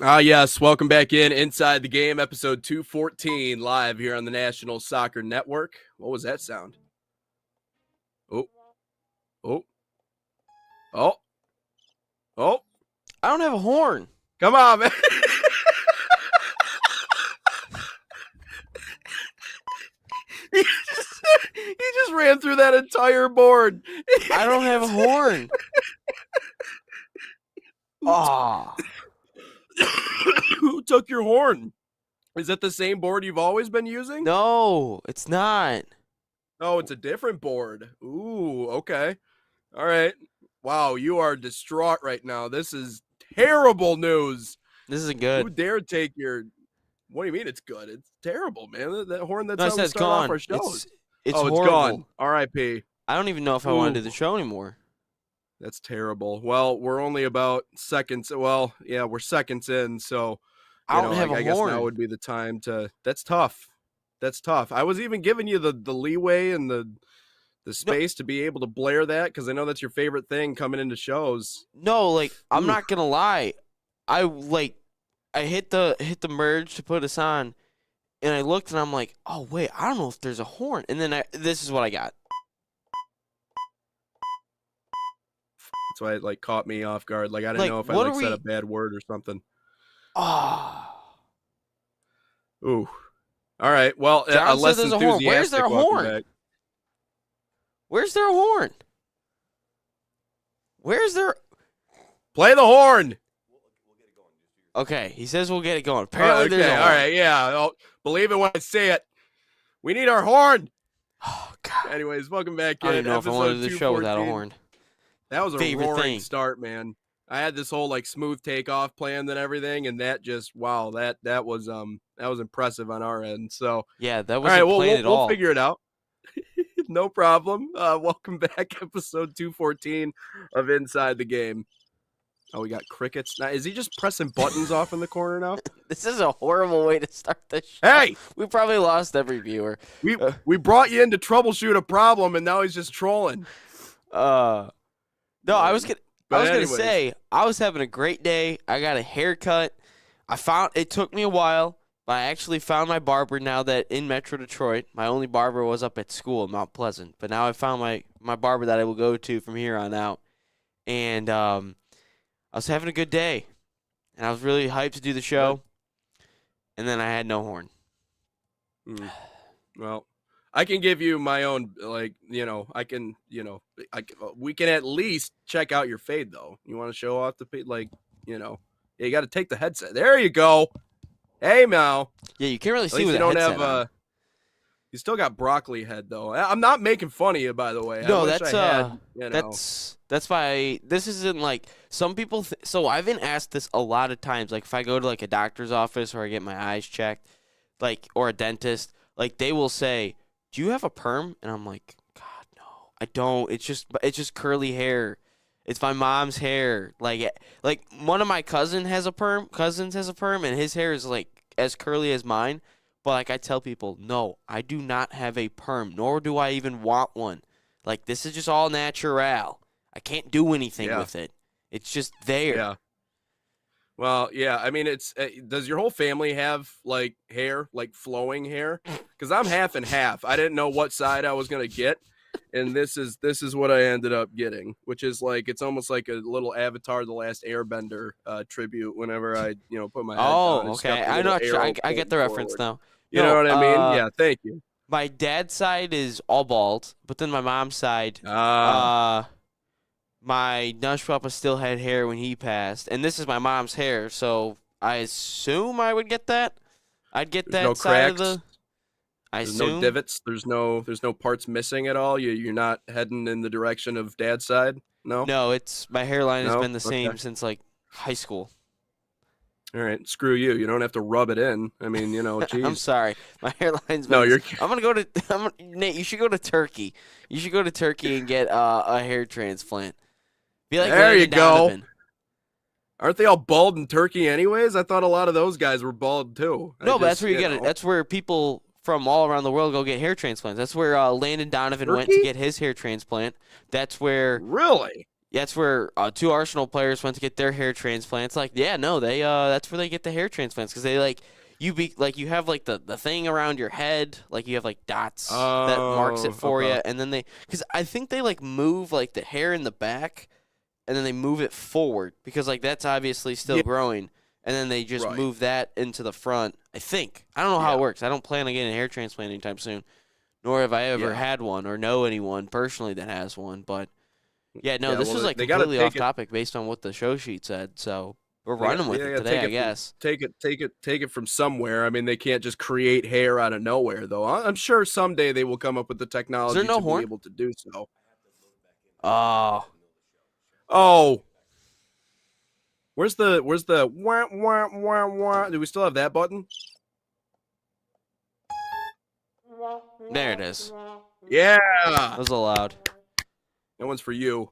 Yes, welcome back in Inside the Game, episode 214, live here on the National Soccer Network. What was that sound? Oh, oh, oh, oh. I don't have a horn. Come on, man. He just ran through that entire board. I don't have a horn. Ah. Who took your horn? Is that the same board you've always been using? No, it's not. Oh, it's a different board. Ooh, okay. All right. Wow, you are distraught right now. This is terrible news. This isn't Who good. dare take your... What do you mean it's good? It's terrible, man. That horn, that's No, I how said we it's start off gone. our shows. It's Oh, it's horrible. gone. R.I.P. I don't even know if I want to do Ooh. the show anymore. That's terrible. Well, we're only about seconds. Well, yeah, we're seconds in, so I don't have I a guess horn. now would be the time to... That's tough. That's tough. I was even giving you the leeway and the space to be able to blare that because I know that's your favorite thing coming into shows. No, like I'm Ooh. not gonna lie. I hit the merge to put us on, and I looked and I'm like, oh wait, I don't know if there's a horn. And then this is what I got. That's why it like caught me off guard. Like I didn't Like, know if I what like are said we- a bad word or something. Ah. Ooh. All right. Well, John said less there's a horn. Where's there a enthusiastic welcome horn? back. Where's there a horn? Where's there? Play the horn. Okay, he says we'll get it going. Apparently, okay. there's a All horn. right. Yeah. I'll believe it when I say it. We need our horn. Oh God. Anyways, welcome back I don't in. even know if I want to do the show without a 214. horn. That was a Favorite roaring thing. start, man. I had this whole like smooth takeoff planned and everything, and that just wow, that was impressive on our end. So Yeah, that all wasn't right, well planned at we'll all. figure it out. No problem. Welcome back, episode 214 of Inside the Game. Oh, we got crickets. Now, is he just pressing buttons off in the corner now? This is a horrible way to start the show. Hey, We probably lost every viewer. we brought you in to troubleshoot a problem, and now he's just trolling. No, I was gonna. But I was anyways. gonna say I was having a great day. I got a haircut. It took me a while, but I actually found my barber now that in Metro Detroit. My only barber was up at school in Mount Pleasant, but now I found my barber that I will go to from here on out. And I was having a good day, and I was really hyped to do the show. And then I had no horn. Well, I can give you my own, like, we can at least check out your fade, though. You want to show off the fade? Like, you got to take the headset. There you go. Hey, Mal. Yeah, you can't really At see least with you the don't headset have, on. you still got broccoli head, though. I'm not making fun of you, by the way. No, I wish that's I had, that's why this isn't like some people. So I've been asked this a lot of times. Like if I go to like a doctor's office or I get my eyes checked, like or a dentist, like they will say, "Do you have a perm?" And I'm like, "God, no, I don't. It's just curly hair. It's my mom's hair. Like one of my cousins has a perm, and his hair is like as curly as mine." But like I tell people, no, I do not have a perm, nor do I even want one. Like this is just all natural. I can't do anything with it. It's just there. Yeah. Well, yeah. I mean, it's does your whole family have like hair, like flowing hair? Because I'm half and half. I didn't know what side I was gonna get, and this is what I ended up getting, which is like it's almost like a little Avatar: The Last Airbender tribute. Whenever I put my head down Oh, and okay. stuff the I little know. arrow I get the pointing reference forward. now. You know what I mean? No, Yeah. Thank you. My dad's side is all bald, but then my mom's side, Ah. my Nush Papa still had hair when he passed, and this is my mom's hair, so I assume I would get that. I'd get There's that no side of cracks. the. I There's assume no divots. There's no parts missing at all. You're not heading in the direction of dad's side. No. No, it's my hairline has No? been the same Okay. since like high school. All right, screw you. You don't have to rub it in. I mean, geez. I'm sorry, my hairline's been. No, you're. I'm gonna go to Nate. You should go to Turkey. You should go to Turkey and get a hair transplant. Be like There you Landon go. Donovan. Aren't they all bald in Turkey, anyways? I thought a lot of those guys were bald too. No, but that's where you get it. That's where people from all around the world go get hair transplants. That's where Landon Donovan went to Turkey? get his hair transplant. That's where, Really? that's where two Arsenal players went to get their hair transplants. Like, yeah, no, they that's where they get the hair transplants because they like you have like the thing around your head, like you have like dots that marks it Oh, for you, and then because I think they like move like the hair in the back, and then they move it forward because like that's obviously still yeah, growing, and then they just right. move that into the front. I think I don't know how Yeah, it works. I don't plan on getting a hair transplant anytime soon, nor have I ever yeah, had one or know anyone personally that has one, but. Yeah, no, yeah. this Well, was like they got to completely off take it. topic based on what the show sheet said, so we're They got, running with they it got to today, take I it from guess. take it from somewhere. I mean, they can't just create hair out of nowhere, though. I'm sure someday they will come up with the Is there technology no to be horn? able to do so. Oh, Oh, where's the wah wah wah wah? Do we still have that button? there it is. Yeah, That was allowed. that one's for you.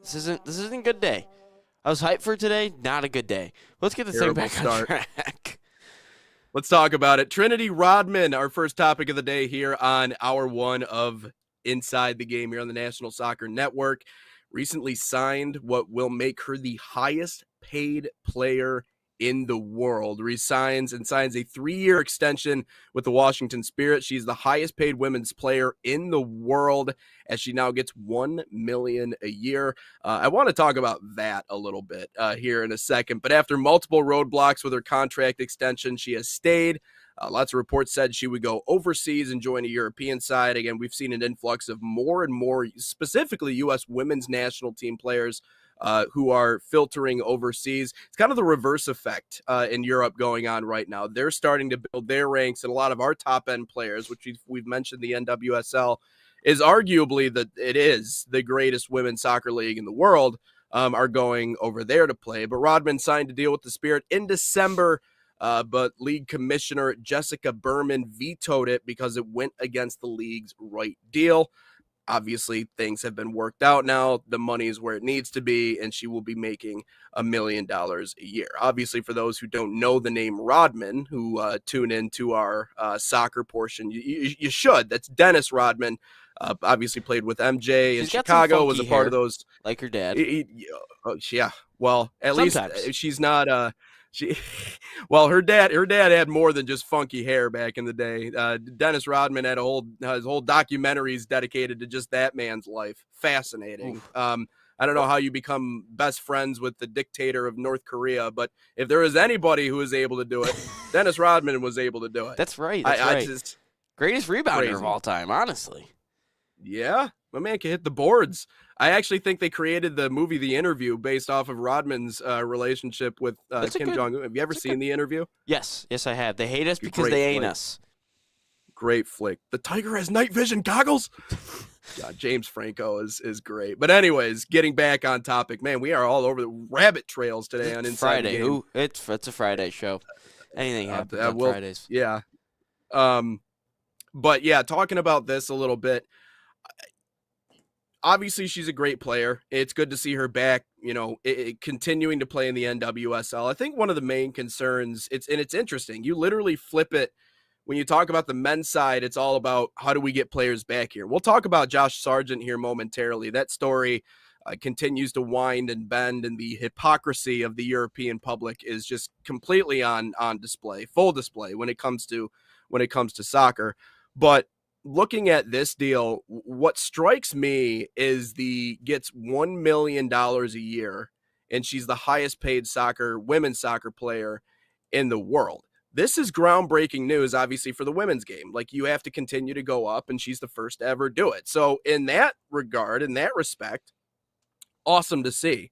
This isn't a good day. I was hyped for today, not a good day. Let's get this thing Terrible back on start. track. Let's talk about it. Trinity Rodman, our first topic of the day here on hour one of Inside the Game here on the National Soccer Network. Recently signed what will make her the highest paid player in the world. Resigns and signs a 3-year extension with the Washington Spirit. She's the highest paid women's player in the world as she now gets $1 million a year. I want to talk about that a little bit here in a second. But after multiple roadblocks with her contract extension, she has stayed. Lots of reports said she would go overseas and join a European side. Again, we've seen an influx of more and more, specifically U.S. women's national team players who are filtering overseas. It's kind of the reverse effect in Europe going on right now. They're starting to build their ranks, and a lot of our top-end players, which we've mentioned the NWSL, is arguably it is the greatest women's soccer league in the world, are going over there to play. But Rodman signed a deal with the Spirit in December, but league commissioner Jessica Berman vetoed it because it went against the league's right deal. Obviously, things have been worked out now. The money is where it needs to be, and she will be making $1 million a year. Obviously, for those who don't know the name Rodman, who tune into our soccer portion, you should. That's Dennis Rodman. Obviously, played with MJ in She's got some Chicago. Was funky a part hair, of those. like her dad. Yeah. Well, at least Sometimes. she's not. She, well, her dad had more than just funky hair back in the day. Dennis Rodman had his whole documentaries dedicated to just that man's life. Fascinating. I don't know how you become best friends with the dictator of North Korea, but if there is anybody who is able to do it, Dennis Rodman was able to do it. That's right. That's right. I just Greatest rebounder crazy. of all time, honestly. Yeah, my man can hit the boards. I actually think they created the movie The Interview based off of Rodman's relationship with Kim Jong-un. Have you ever seen The Interview? Yes, I have. They hate us because Great they ain't flick. us. Great flick. The tiger has night vision goggles. God, James Franco is great. But anyways, getting back on topic, man, we are all over the rabbit trails today on Inside Friday. the Game. Ooh, it's a Friday show. Anything happens on Fridays. Yeah. But yeah, talking about this a little bit. Obviously, she's a great player. It's good to see her back, continuing to play in the NWSL. I think one of the main concerns, it's interesting. You literally flip it. When you talk about the men's side, it's all about how do we get players back here. We'll talk about Josh Sargent here momentarily. That story continues to wind and bend, and the hypocrisy of the European public is just completely on display, full display when it comes to soccer. But looking at this deal, what strikes me is gets $1 million a year, and she's the highest paid women's soccer player in the world. This is groundbreaking news, obviously, for the women's game. Like, you have to continue to go up, and she's the first to ever do it. So in that regard, in that respect, awesome to see.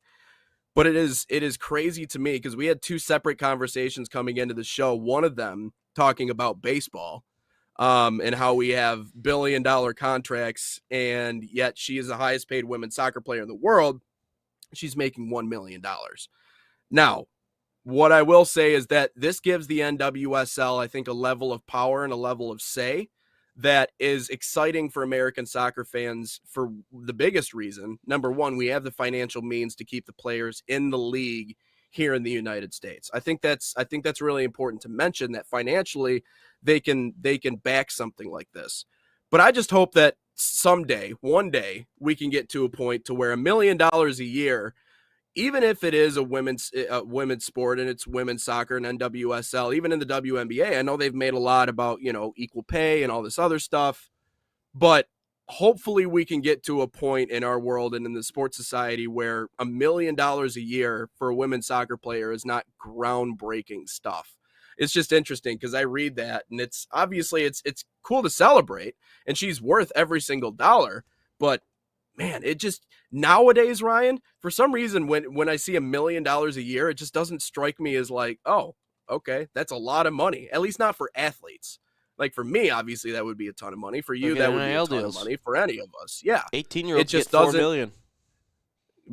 But it is crazy to me because we had two separate conversations coming into the show. One of them talking about baseball. And how we have billion-dollar contracts, and yet she is the highest paid women's soccer player in the world. She's making $1 million. Now, what I will say is that this gives the NWSL, I think, a level of power and a level of say that is exciting for American soccer fans for the biggest reason. Number one, we have the financial means to keep the players in the league here in the United States. I think that's really important to mention, that financially they can back something like this. But I just hope that someday, one day, we can get to a point to where $1 million a year, even if it is a women's sport and it's women's soccer and NWSL, even in the WNBA, I know they've made a lot about, equal pay and all this other stuff, but hopefully we can get to a point in our world and in the sports society where $1 million a year for a women's soccer player is not groundbreaking stuff. It's just interesting because I read that, and it's obviously it's cool to celebrate, and she's worth every single dollar, but man, it just nowadays, Ryan, for some reason, when I see $1 million a year, it just doesn't strike me as like, oh, okay, that's a lot of money. At least not for athletes. Like for me, obviously, that would be a ton of money. For you, that would be a ton of money. For any of us, yeah. 18-year-olds get $4 million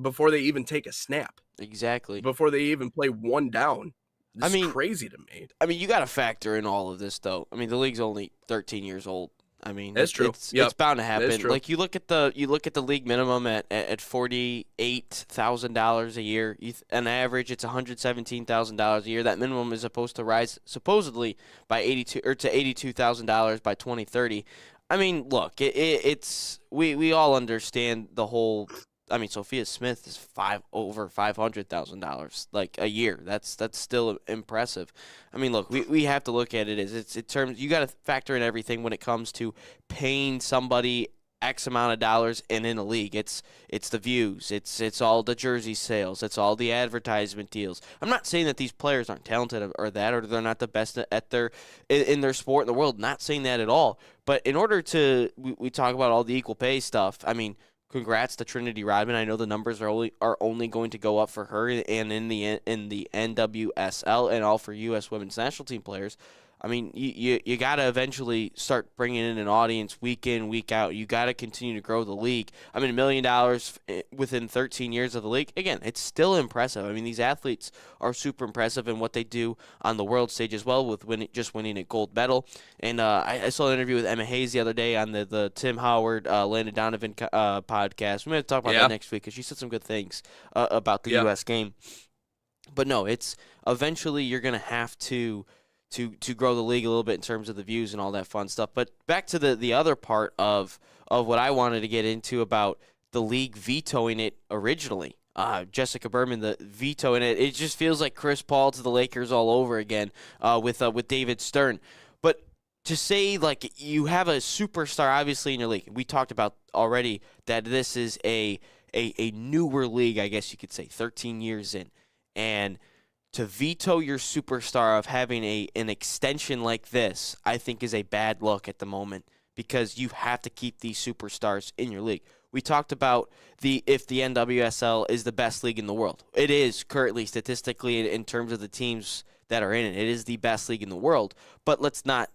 before they even take a snap. Exactly. Before they even play one down. It's crazy to me. I mean, you got to factor in all of this, though. I mean, the league's only 13 years old. I mean, that's true. It's bound to happen. Like you look at the league minimum at $48,000 a year. On average, it's $117,000 a year. That minimum is supposed to rise supposedly by $82,000 by 2030. I mean, look, it's we all understand the whole. I mean, Sophia Smith is over $500,000 like a year. That's still impressive. I mean, look, we have to look at it as it's in terms. You got to factor in everything when it comes to paying somebody X amount of dollars and in a league. It's the views. It's all the jersey sales. It's all the advertisement deals. I'm not saying that these players aren't talented or they're not the best at in their sport in the world. Not saying that at all. But in order to we talk about all the equal pay stuff. I mean. Congrats to Trinity Rodman. I know the numbers are only going to go up for her and in the NWSL and all for U.S. women's national team players. I mean, you got to eventually start bringing in an audience week in, week out. You got to continue to grow the league. I mean, $1 million within 13 years of the league, again, it's still impressive. I mean, these athletes are super impressive in what they do on the world stage as well with winning a gold medal. And I saw an interview with Emma Hayes the other day on the Tim Howard, Landon Donovan podcast. We're going to talk about that next week because she said some good things about the U.S. game. But no, it's eventually you're going to have to grow the league a little bit in terms of the views and all that fun stuff. But back to the other part of what I wanted to get into about the league vetoing it originally. Jessica Berman, the vetoing it. It just feels like Chris Paul to the Lakers all over again with David Stern. But to say, like, you have a superstar, obviously, in your league. We talked about already that this is a newer league, I guess you could say, 13 years in. And to veto your superstar of having an extension like this, I think is a bad look at the moment because you have to keep these superstars in your league. We talked about if the NWSL is the best league in the world. It is currently statistically in terms of the teams that are in it. It is the best league in the world. But let's not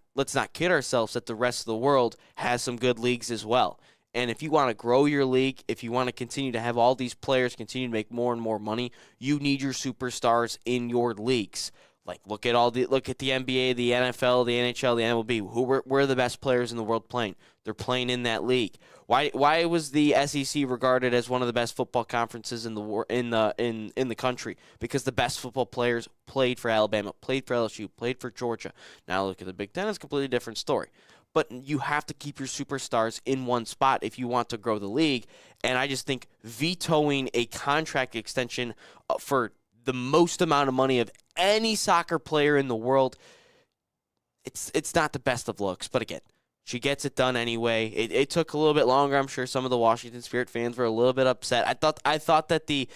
kid ourselves that the rest of the world has some good leagues as well. And if you want to grow your league, if you want to continue to have all these players continue to make more and more money, you need your superstars in your leagues. Like look at the NBA, the NFL, the NHL, the MLB. Where are the best players in the world playing? They're playing in that league. Why was the SEC regarded as one of the best football conferences in the country? Because the best football players played for Alabama, played for LSU, played for Georgia. Now look at the Big Ten; it's a completely different story. But you have to keep your superstars in one spot if you want to grow the league. And I just think vetoing a contract extension for the most amount of money of any soccer player in the world, it's not the best of looks. But again, she gets it done anyway. It took a little bit longer. I'm sure some of the Washington Spirit fans were a little bit upset. I thought that the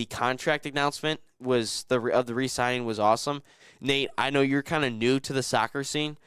contract announcement of the re-signing was awesome. Nate, I know you're kind of new to the soccer scene.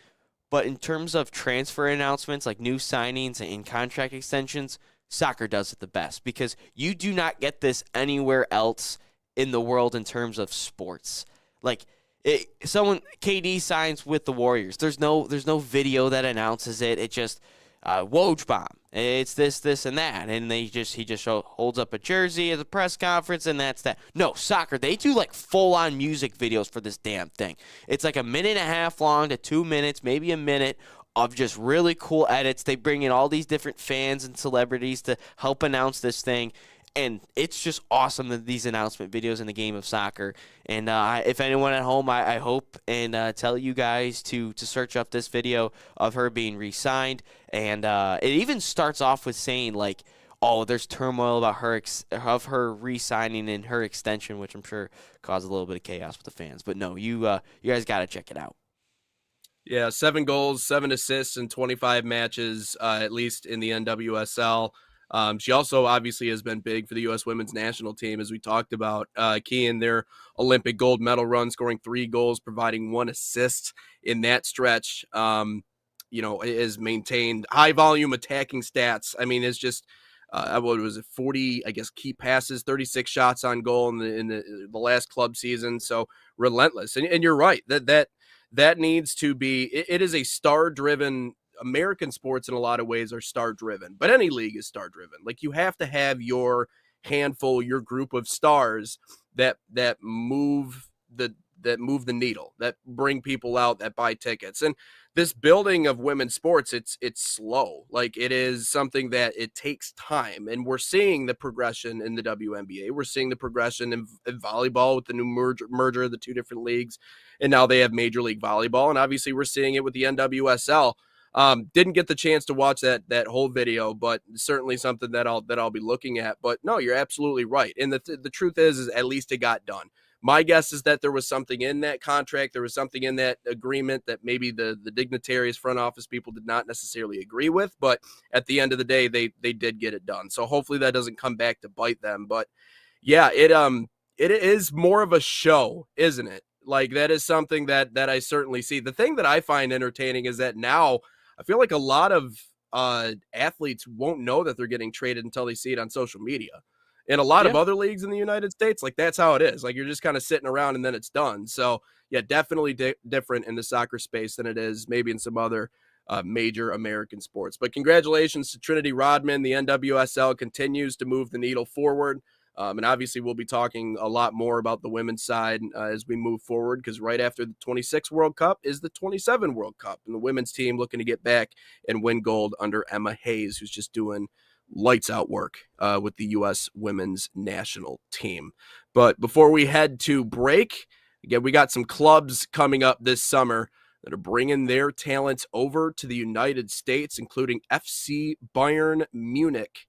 But in terms of transfer announcements, like new signings and contract extensions, soccer does it the best because you do not get this anywhere else in the world in terms of sports. Like KD signs with the Warriors. There's no video that announces it. It just Woj bomb. It's this, and that. And he just holds up a jersey at the press conference, and that's that. No, soccer, they do like full-on music videos for this damn thing. It's like 1.5 minutes long to 2 minutes, maybe a minute, of just really cool edits. They bring in all these different fans and celebrities to help announce this thing. And it's just awesome that these announcement videos in the game of soccer. And if anyone at home, I hope and tell you guys to search up this video of her being re-signed. And it even starts off with saying, like, oh, there's turmoil about her re-signing and her extension, which I'm sure caused a little bit of chaos with the fans. But no, you guys got to check it out. Yeah, 7 goals, 7 assists in 25 matches, at least in the NWSL. She also obviously has been big for the U.S. women's national team, as we talked about, key in their Olympic gold medal run, scoring 3 goals, providing 1 assist in that stretch. Is maintained high volume attacking stats. I mean, it's just what was it, 40, I guess, key passes, 36 shots on goal in the last club season. So relentless. And you're right, that needs to be, it is a star-driven, American sports in a lot of ways are star-driven, but any league is star-driven. Like, you have to have your handful, your group of stars that move the needle, that bring people out, that buy tickets. And this building of women's sports, it's slow. Like, it is something that it takes time. And we're seeing the progression in the WNBA. We're seeing the progression in volleyball with the new merger of the 2 different leagues. And now they have Major League Volleyball. And obviously we're seeing it with the NWSL. Didn't get the chance to watch that whole video, but certainly something that I'll be looking at. But no, you're absolutely right. And the truth is at least it got done. My guess is that there was something in that contract, there was something in that agreement that maybe the dignitaries, front office people did not necessarily agree with, but at the end of the day, they did get it done. So hopefully that doesn't come back to bite them. But yeah, it is more of a show, isn't it? Like, that is something that I certainly see. The thing that I find entertaining is that now I feel like a lot of athletes won't know that they're getting traded until they see it on social media. In a lot of other leagues in the United States, like, that's how it is. Like, you're just kind of sitting around and then it's done. So yeah, definitely different in the soccer space than it is maybe in some other major American sports. But congratulations to Trinity Rodman. The NWSL continues to move the needle forward. And obviously we'll be talking a lot more about the women's side as we move forward, because right after the 26 World Cup is the 27 World Cup, and the women's team looking to get back and win gold under Emma Hayes, who's just doing lights out work with the U.S. women's national team. But before we head to break, again, we got some clubs coming up this summer that are bringing their talents over to the United States, including FC Bayern Munich.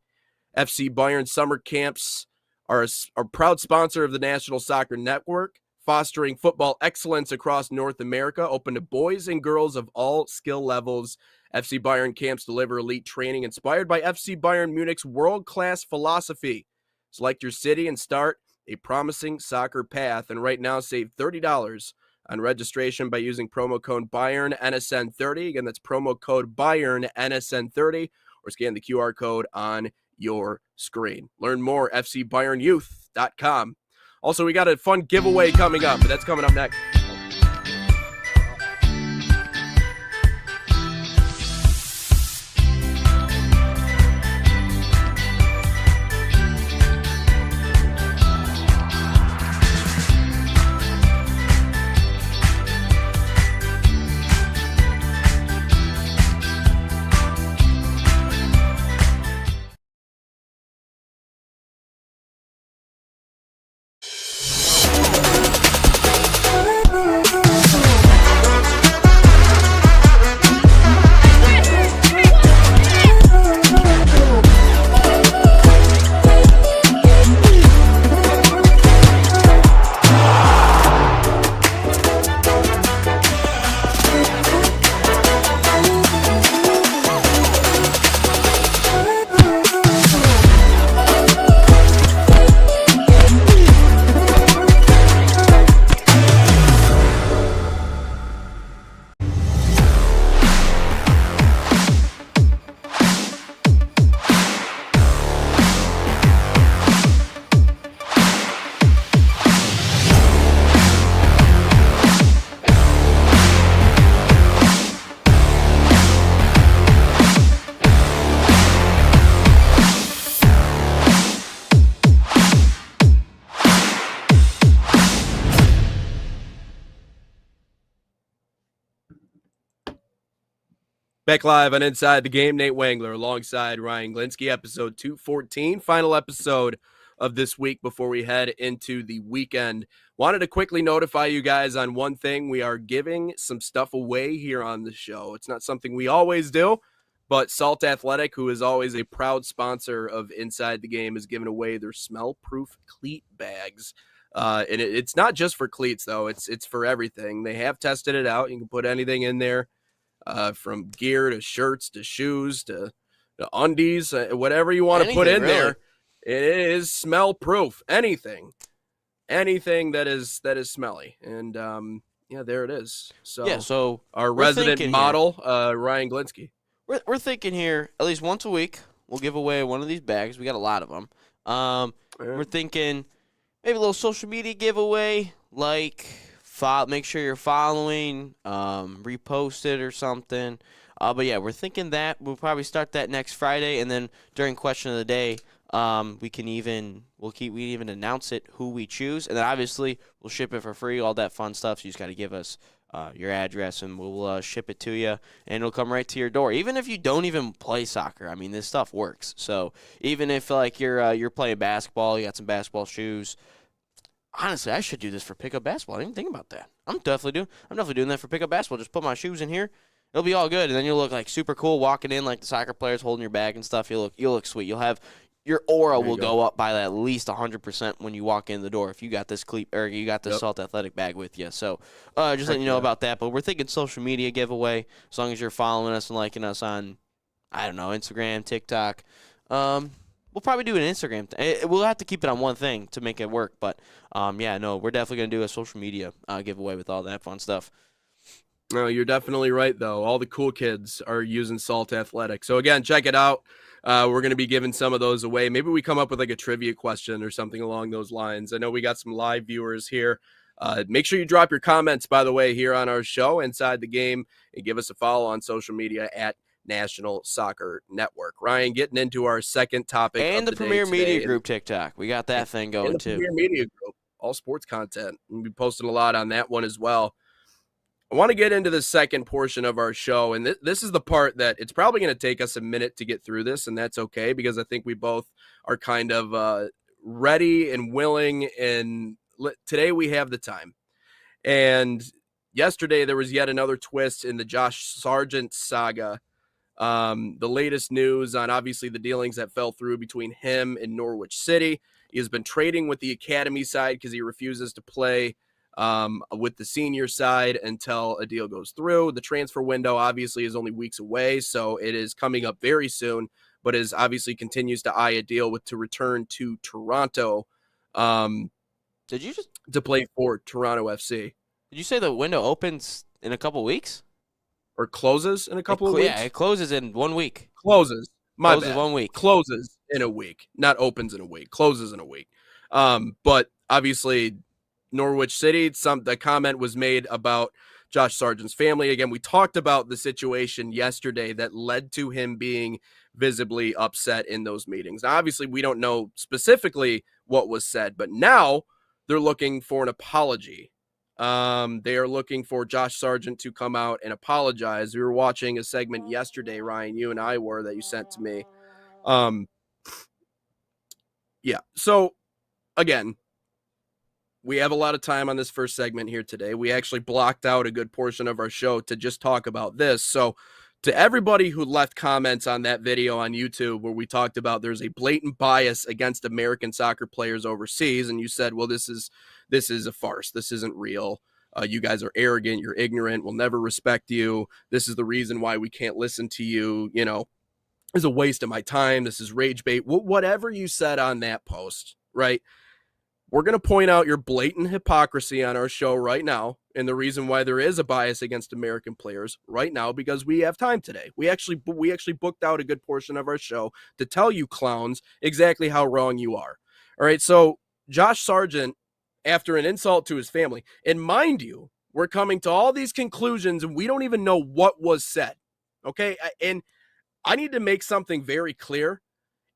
FC Bayern summer camps are a proud sponsor of the National Soccer Network, fostering football excellence across North America, open to boys and girls of all skill levels. FC Bayern camps deliver elite training inspired by FC Bayern Munich's world-class philosophy. Select your city and start a promising soccer path. And right now, save $30 on registration by using promo code BayernNSN30. Again, that's promo code BayernNSN30, or scan the QR code on your screen. Learn more, fcbayernyouth.com. Also, we got a fun giveaway coming up, but that's coming up next. Back live on Inside the Game, Nate Wangler alongside Ryan Glinsky, episode 214, final episode of this week before we head into the weekend. Wanted to quickly notify you guys on one thing. We are giving some stuff away here on the show. It's not something we always do, but Salt Athletic, who is always a proud sponsor of Inside the Game, is giving away their smell-proof cleat bags. And it's not just for cleats, though. It's for everything. They have tested it out. You can put anything in there. From gear to shirts to shoes to undies, whatever you want to put in there, it is smell proof. Anything that is smelly, and there it is. So our resident model, Ryan Glinsky. We're thinking here at least once a week we'll give away one of these bags. We got a lot of them. We're thinking maybe a little social media giveaway, like. Make sure you're following, repost it or something. But yeah, we're thinking that we'll probably start that next Friday, and then during question of the day, we even announce it who we choose, and then obviously we'll ship it for free, all that fun stuff. So you just got to give us your address, and we'll ship it to you, and it'll come right to your door. Even if you don't even play soccer, I mean, this stuff works. So even if like you're playing basketball, you got some basketball shoes. Honestly, I should do this for pickup basketball. I didn't even think about that. I'm definitely doing that for pickup basketball. Just put my shoes in here. It'll be all good, and then you'll look like super cool walking in like the soccer players holding your bag and stuff. You'll look sweet. You'll have your aura will go up by at least 100% when you walk in the door if you got this you got this Salt Athletic bag with you. So just letting you know about that. But we're thinking social media giveaway as long as you're following us and liking us on, I don't know, Instagram, TikTok. We'll probably do an Instagram. We'll have to keep it on one thing to make it work. But, we're definitely going to do a social media giveaway with all that fun stuff. No, you're definitely right, though. All the cool kids are using Salt Athletic. So, again, check it out. We're going to be giving some of those away. Maybe we come up with like a trivia question or something along those lines. I know we got some live viewers here. Make sure you drop your comments, by the way, here on our show, Inside the Game, and give us a follow on social media at National Soccer Network. Ryan, getting into our second topic and of the Premier Media Group TikTok. We got that thing going and the too. Premier Media Group, all sports content. We'll be posting a lot on that one as well. I want to get into the second portion of our show, and this is the part that it's probably going to take us a minute to get through this, and that's okay because I think we both are kind of ready and willing, and today we have the time. And yesterday there was yet another twist in the Josh Sargent saga. The latest news on obviously the dealings that fell through between him and Norwich City. He has been trading with the academy side because he refuses to play with the senior side until a deal goes through. The transfer window obviously is only weeks away, so it is coming up very soon, but is obviously continues to eye a deal to return to Toronto to play for Toronto FC. Did you say the window opens in a couple weeks? Or closes in a couple of weeks? Yeah, it closes in 1 week. Closes. Closes 1 week. Closes in a week. Not opens in a week. Closes in a week. But obviously, Norwich City, the comment was made about Josh Sargent's family. Again, we talked about the situation yesterday that led to him being visibly upset in those meetings. Now, obviously, we don't know specifically what was said, but now they're looking for an apology. They are looking for Josh Sargent to come out and apologize. We were watching a segment yesterday, Ryan, you and I were, that you sent to me. So again, we have a lot of time on this first segment here today. We actually blocked out a good portion of our show to just talk about this. So to everybody who left comments on that video on YouTube where we talked about there's a blatant bias against American soccer players overseas, and you said, well, this is a farce. This isn't real. You guys are arrogant. You're ignorant. We'll never respect you. This is the reason why we can't listen to you. It's a waste of my time. This is rage bait. Whatever you said on that post, right? We're going to point out your blatant hypocrisy on our show right now, and the reason why there is a bias against American players right now, because we have time today. We actually booked out a good portion of our show to tell you clowns exactly how wrong you are. All right, so Josh Sargent, after an insult to his family, and mind you, we're coming to all these conclusions, and we don't even know what was said, okay? And I need to make something very clear.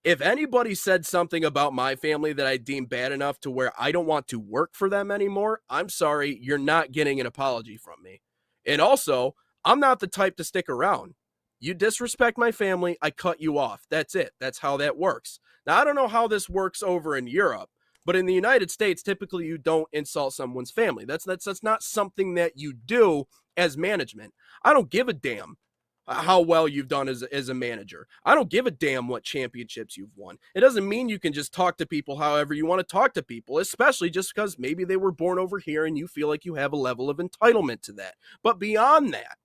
If anybody said something about my family that I deem bad enough to where I don't want to work for them anymore, I'm sorry, you're not getting an apology from me. And also, I'm not the type to stick around. You disrespect my family, I cut you off. That's it. That's how that works. Now, I don't know how this works over in Europe, but in the United States, typically you don't insult someone's family. That's not something that you do as management. I don't give a damn how well you've done as a manager. I don't give a damn what championships you've won. It doesn't mean you can just talk to people however you want to talk to people, especially just because maybe they were born over here and you feel like you have a level of entitlement to that. But beyond that,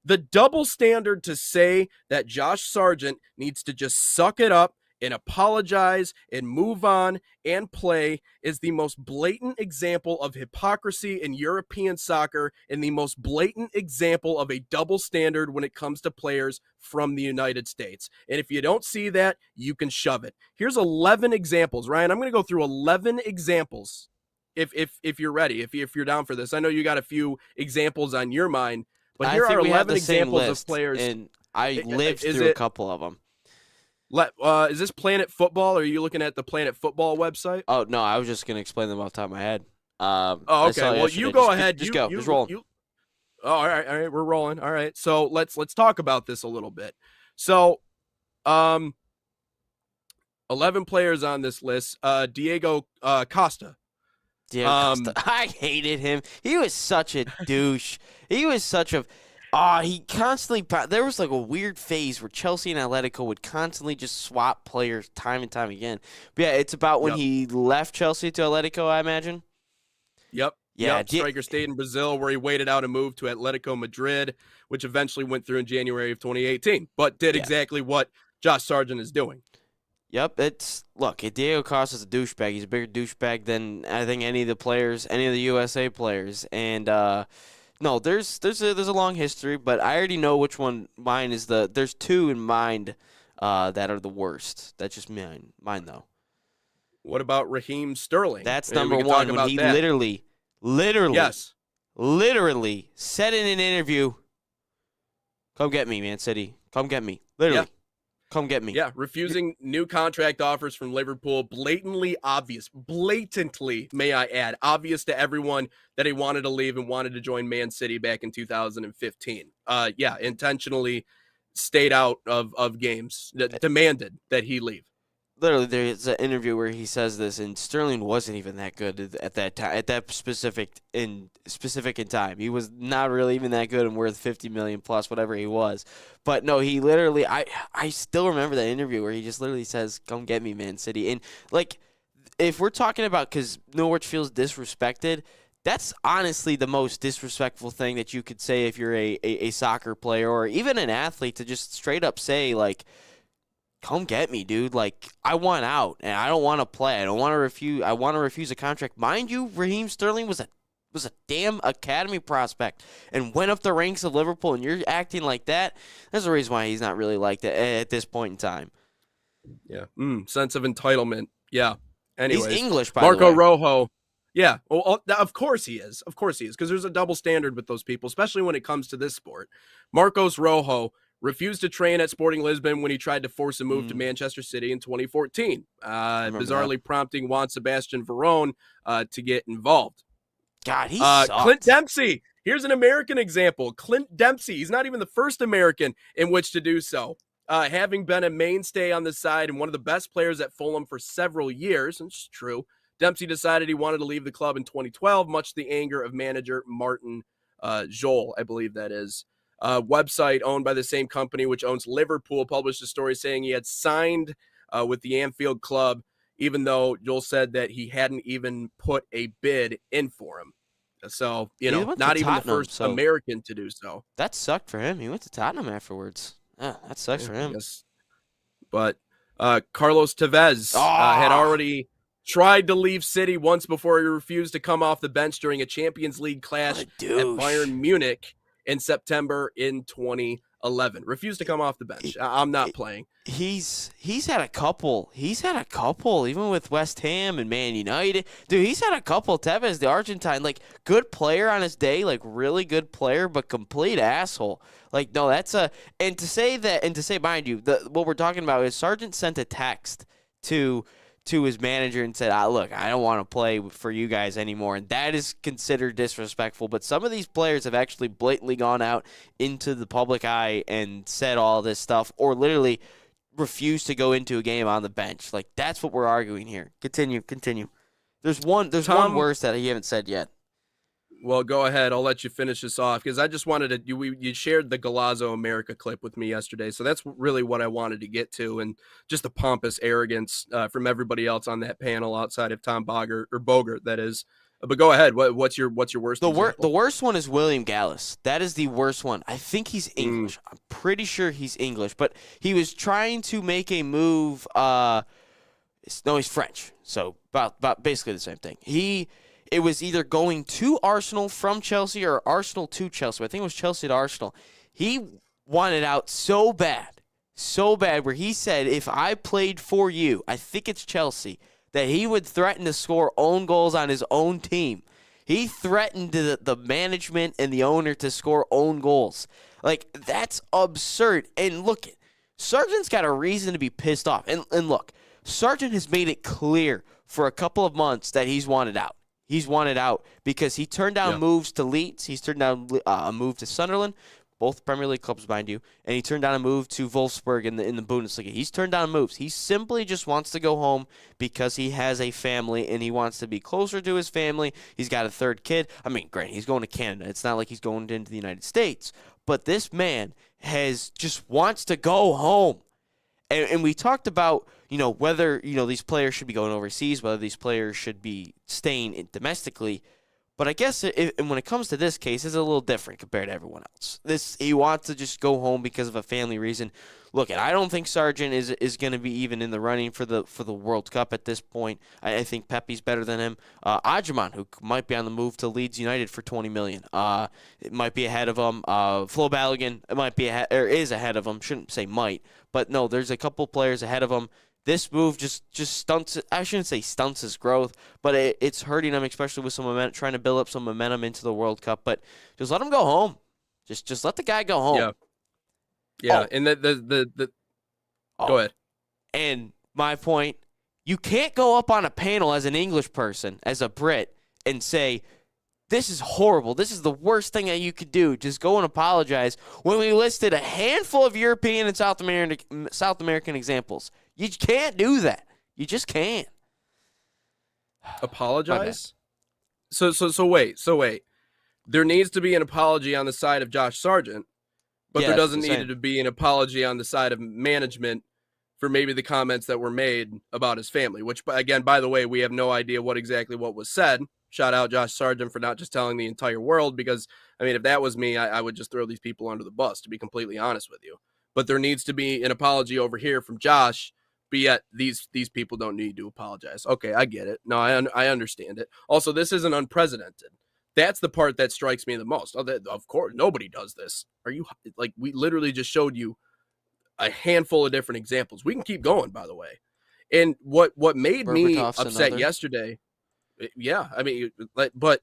the double standard to say that Josh Sargent needs to just suck it up and apologize and move on and play is the most blatant example of hypocrisy in European soccer and the most blatant example of a double standard when it comes to players from the United States. And if you don't see that, you can shove it. Here's 11 examples. Ryan, I'm going to go through 11 examples if you're ready, if you're down for this. I know you got a few examples on your mind, but here are 11 examples of players. And I lived through a couple of them. Is this Planet Football, or are you looking at the Planet Football website? Oh, no, I was just going to explain them off the top of my head. Okay. Well, you go ahead. Just go. Just roll. All right. We're rolling. All right. So let's talk about this a little bit. So, 11 players on this list. Diego Costa. Diego Costa. I hated him. He was such a douche. He was such a... he constantly... There was like a weird phase where Chelsea and Atletico would constantly just swap players time and time again. But yeah, it's about when he left Chelsea to Atletico, I imagine. Yep. Yeah. Striker stayed in Brazil, where he waited out a move to Atletico Madrid, which eventually went through in January of 2018, but did exactly what Josh Sargent is doing. Yep, Diego Costa's a douchebag. He's a bigger douchebag than I think any of the USA players. And no, there's a long history, but I already know which one mine is. There's two in mind that are the worst. That's just mine though. What about Raheem Sterling? That's number one. When he literally said in an interview, "Come get me, Man City. Come get me." Literally. Yeah. Come get me. Yeah, refusing new contract offers from Liverpool. Blatantly, may I add, obvious to everyone that he wanted to leave and wanted to join Man City back in 2015. Intentionally stayed out of games, demanded that he leave. Literally, there's an interview where he says this, and Sterling wasn't even that good at that time, at that specific in time. He was not really even that good and worth $50 million plus whatever he was. But no, he literally, I still remember that interview where he just literally says, "Come get me, Man City." And like, if we're talking about because Norwich feels disrespected, that's honestly the most disrespectful thing that you could say if you're a soccer player or even an athlete, to just straight up say like, "Come get me, dude. Like, I want out, and I don't want to play. I want to refuse a contract." Mind you, Raheem Sterling was a damn academy prospect and went up the ranks of Liverpool, and you're acting like that. There's a reason why he's not really like that at this point in time. Yeah. Sense of entitlement. Yeah. Anyways, he's English, by Marco the way. Rojo. Yeah. Well, of course he is. Of course he is, because there's a double standard with those people, especially when it comes to this sport. Marcos Rojo refused to train at Sporting Lisbon when he tried to force a move to Manchester City in 2014, bizarrely prompting Juan Sebastian Veron to get involved. God, he sucked. Clint Dempsey. Here's an American example. Clint Dempsey. He's not even the first American in which to do so. Having been a mainstay on the side and one of the best players at Fulham for several years, and it's true, Dempsey decided he wanted to leave the club in 2012, much to the anger of manager Martin Jol, I believe that is. Website owned by the same company which owns Liverpool published a story saying he had signed with the Anfield club, even though Joel said that he hadn't even put a bid in for him. So, not even the first American to do so. That sucked for him. He went to Tottenham afterwards. That sucks for him. Yes. But Carlos Tevez had already tried to leave City once before he refused to come off the bench during a Champions League clash at Bayern Munich in September in 2011. Refused to come off the bench. I'm not playing. He's had a couple. Even with West Ham and Man United. Dude, he's had a couple. Tevez, the Argentine, like, good player on his day, like, really good player, but complete asshole. Like, no, mind you, what we're talking about is Sargent sent a text to to his manager and said, look, I don't want to play for you guys anymore. And that is considered disrespectful. But some of these players have actually blatantly gone out into the public eye and said all this stuff, or literally refused to go into a game on the bench. Like, that's what we're arguing here. Continue. There's one worse that you haven't said yet. Well, go ahead. I'll let you finish this off because I just wanted to. You shared the Golazo America clip with me yesterday, so that's really what I wanted to get to, and just the pompous arrogance from everybody else on that panel outside of Tom Bogert, that is. But go ahead. What's your worst? The worst one is William Gallas. That is the worst one. I think he's English. I'm pretty sure he's English, but he was trying to make a move. No, he's French. So about basically the same thing. It was either going to Arsenal from Chelsea or Arsenal to Chelsea. I think it was Chelsea to Arsenal. He wanted out so bad, where he said, if I played for you, I think it's Chelsea, that he would threaten to score own goals on his own team. He threatened the management and the owner to score own goals. Like, that's absurd. And look, Sargent's got a reason to be pissed off. And look, Sargent has made it clear for a couple of months that he's wanted out. He's wanted out because he turned down moves to Leeds. He's turned down a move to Sunderland, both Premier League clubs, mind you, and he turned down a move to Wolfsburg in the Bundesliga. He's turned down moves. He simply just wants to go home because he has a family and he wants to be closer to his family. He's got a third kid. I mean, granted, he's going to Canada. It's not like he's going into the United States. But this man just wants to go home. And we talked about, whether, these players should be going overseas, whether these players should be staying domestically. But I guess when it comes to this case, it's a little different compared to everyone else. He wants to just go home because of a family reason. Look, I don't think Sargent is going to be even in the running for the World Cup at this point. I think Pepe's better than him. Adjaman, who might be on the move to Leeds United for $20 million, it might be ahead of him. Flo Balogun, it might be is ahead of him. Shouldn't say might, but no, there's a couple players ahead of him. This move just stunts. I shouldn't say stunts his growth, but it's hurting him, especially with some momentum, trying to build up some momentum into the World Cup. But just let him go home. Just let the guy go home. Yeah. And the go ahead. And my point, you can't go up on a panel as an English person, as a Brit, and say, this is horrible. This is the worst thing that you could do. Just go and apologize when we listed a handful of European and South American examples. You can't do that. You just can't. Apologize? So wait. There needs to be an apology on the side of Josh Sargent, but there doesn't need to be an apology on the side of management for maybe the comments that were made about his family, which, again, by the way, we have no idea what was said. Shout out Josh Sargent for not just telling the entire world, because, I mean, if that was me, I would just throw these people under the bus, to be completely honest with you. But there needs to be an apology over here from Josh, but yet these people don't need to apologize. Okay, I get it. No, I understand it. Also, this isn't unprecedented. That's the part that strikes me the most. Of course, nobody does this. Are you, like, we literally just showed you a handful of different examples. We can keep going, by the way. And what made me upset yesterday, yeah, I mean, but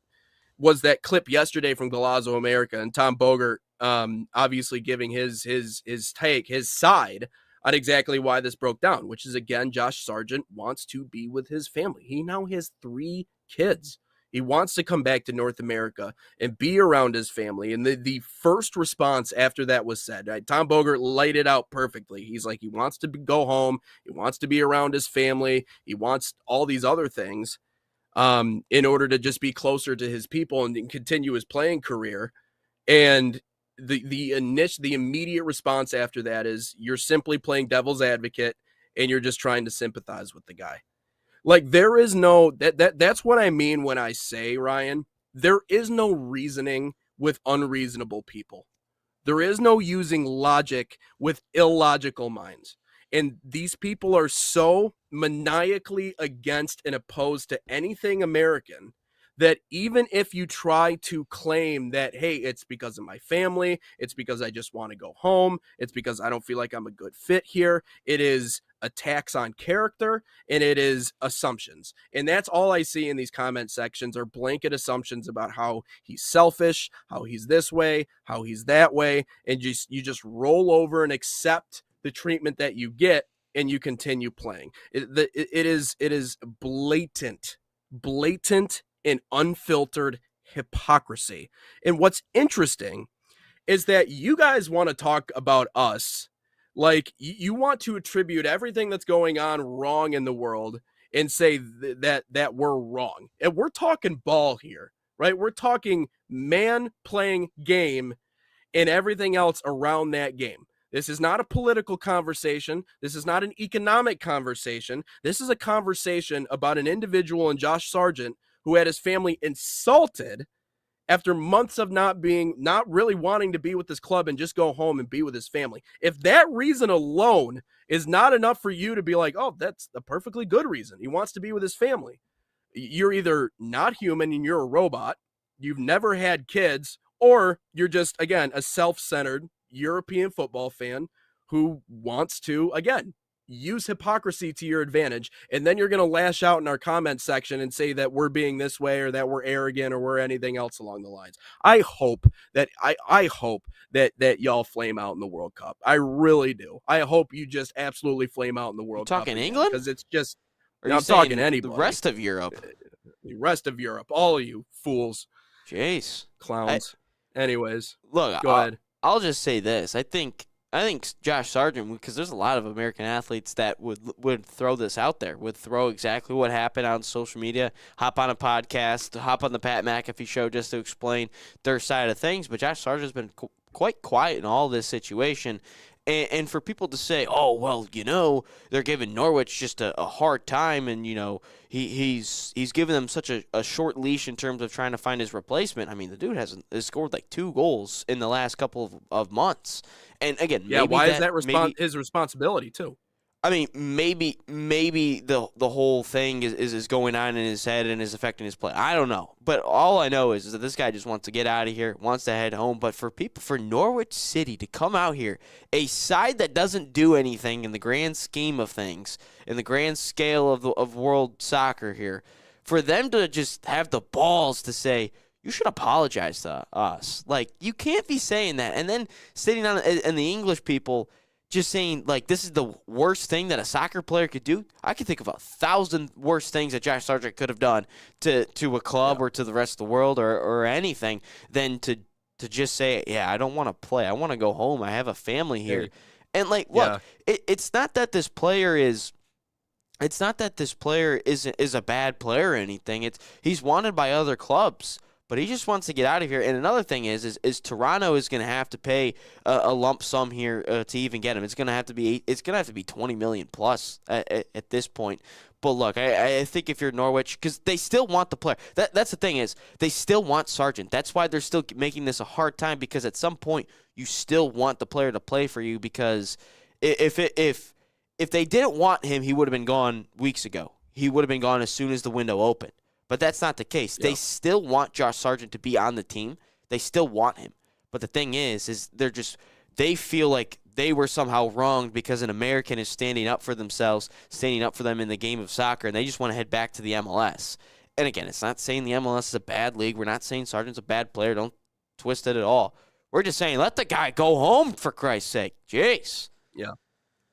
was that clip yesterday from Golazo America and Tom Bogert, obviously giving his take, his side on exactly why this broke down, which is, again, Josh Sargent wants to be with his family. He now has 3 kids. He wants to come back to North America and be around his family. And the first response after that was said, right? Tom Bogert laid it out perfectly. He's like, he wants to go home. He wants to be around his family. He wants all these other things in order to just be closer to his people and continue his playing career. And the immediate response after that is, you're simply playing devil's advocate and you're just trying to sympathize with the guy. Like, there is no, that's what I mean when I say, Ryan, there is no reasoning with unreasonable people. There is no using logic with illogical minds. And these people are so maniacally against and opposed to anything American that even if you try to claim that, hey, it's because of my family, it's because I just want to go home, it's because I don't feel like I'm a good fit here, it is attacks on character, and it is assumptions. And that's all I see in these comment sections are blanket assumptions about how he's selfish, how he's this way, how he's that way, and you just roll over and accept the treatment that you get and you continue playing. It is blatant and unfiltered hypocrisy. And what's interesting is that you guys want to talk about us like you want to attribute everything that's going on wrong in the world and say that we're wrong. And we're talking ball here, right? We're talking man playing game and everything else around that game. This is not a political conversation. This is not an economic conversation. This is a conversation about an individual in Josh Sargent who had his family insulted after months of not really wanting to be with this club and just go home and be with his family. If that reason alone is not enough for you to be like, oh, that's a perfectly good reason. He wants to be with his family. You're either not human and you're a robot, you've never had kids, or you're just, again, a self-centered European football fan who wants to, again, use hypocrisy to your advantage, and then you're going to lash out in our comment section and say that we're being this way or that we're arrogant or we're anything else along the lines. I hope that that y'all flame out in the World Cup. I really do. I hope you just absolutely flame out in the World Cup. Talking England? Because it's just, I'm talking anybody. The rest of Europe. The rest of Europe. All of you fools. Jeez. Clowns. Anyways, look, go ahead. I'll just say this. I think Josh Sargent, because there's a lot of American athletes that would throw this out there, would throw exactly what happened on social media, hop on a podcast, hop on the Pat McAfee show just to explain their side of things. But Josh Sargent's been quite quiet in all this situation. And for people to say, oh, well, they're giving Norwich just a hard time, and, he's giving them such a short leash in terms of trying to find his replacement. I mean, the dude has scored like 2 goals in the last couple of months. And again, why is that his responsibility too? I mean, maybe the whole thing is going on in his head and is affecting his play. I don't know. But all I know is that this guy just wants to get out of here, wants to head home. But for Norwich City to come out here, a side that doesn't do anything in the grand scheme of things, in the grand scale of world soccer here, for them to just have the balls to say, you should apologize to us. Like, you can't be saying that. And then sitting on, and the English people just saying, like, this is the worst thing that a soccer player could do. I could think of 1,000 worse things that Josh Sargent could have done to a club or to the rest of the world or anything than to just say, yeah, I don't want to play. I want to go home. I have a family here. And, like, look, it's not that this player is – it's not that this player is a bad player or anything. He's wanted by other clubs. But he just wants to get out of here. And another thing is Toronto is going to have to pay a lump sum here to even get him. It's going to have to be $20 million plus at this point. But look, I think if you're Norwich, because they still want the player. That's the thing is they still want Sargent. That's why they're still making this a hard time, because at some point you still want the player to play for you, because if they didn't want him, he would have been gone weeks ago. He would have been gone as soon as the window opened. But that's not the case. Yeah. They still want Josh Sargent to be on the team. They still want him. But the thing is they feel like they were somehow wronged because an American is standing up for themselves, standing up for them in the game of soccer, and they just want to head back to the MLS. And again, it's not saying the MLS is a bad league. We're not saying Sargent's a bad player. Don't twist it at all. We're just saying let the guy go home, for Christ's sake. Jeez. Yeah.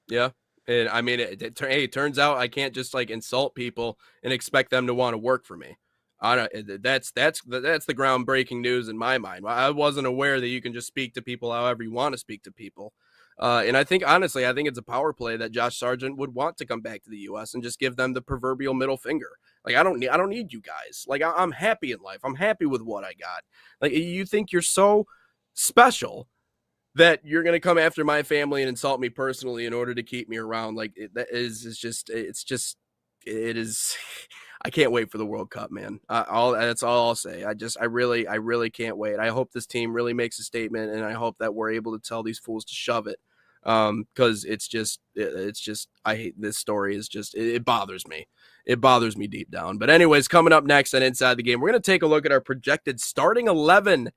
Yeah. And I mean, it turns out I can't just like insult people and expect them to want to work for me. That's the groundbreaking news in my mind. I wasn't aware that you can just speak to people however you want to speak to people. And I think, honestly, it's a power play that Josh Sargent would want to come back to the U.S. and just give them the proverbial middle finger. Like, I don't need you guys. Like, I'm happy in life. I'm happy with what I got. Like, you think you're so special that you're going to come after my family and insult me personally in order to keep me around. Like, it is. I can't wait for the World Cup, man. That's all I'll say. I really can't wait. I hope this team really makes a statement, and I hope that we're able to tell these fools to shove it. Because I hate this story. Is just, it bothers me. It bothers me deep down. But anyways, coming up next on Inside the Game, we're going to take a look at our projected starting 11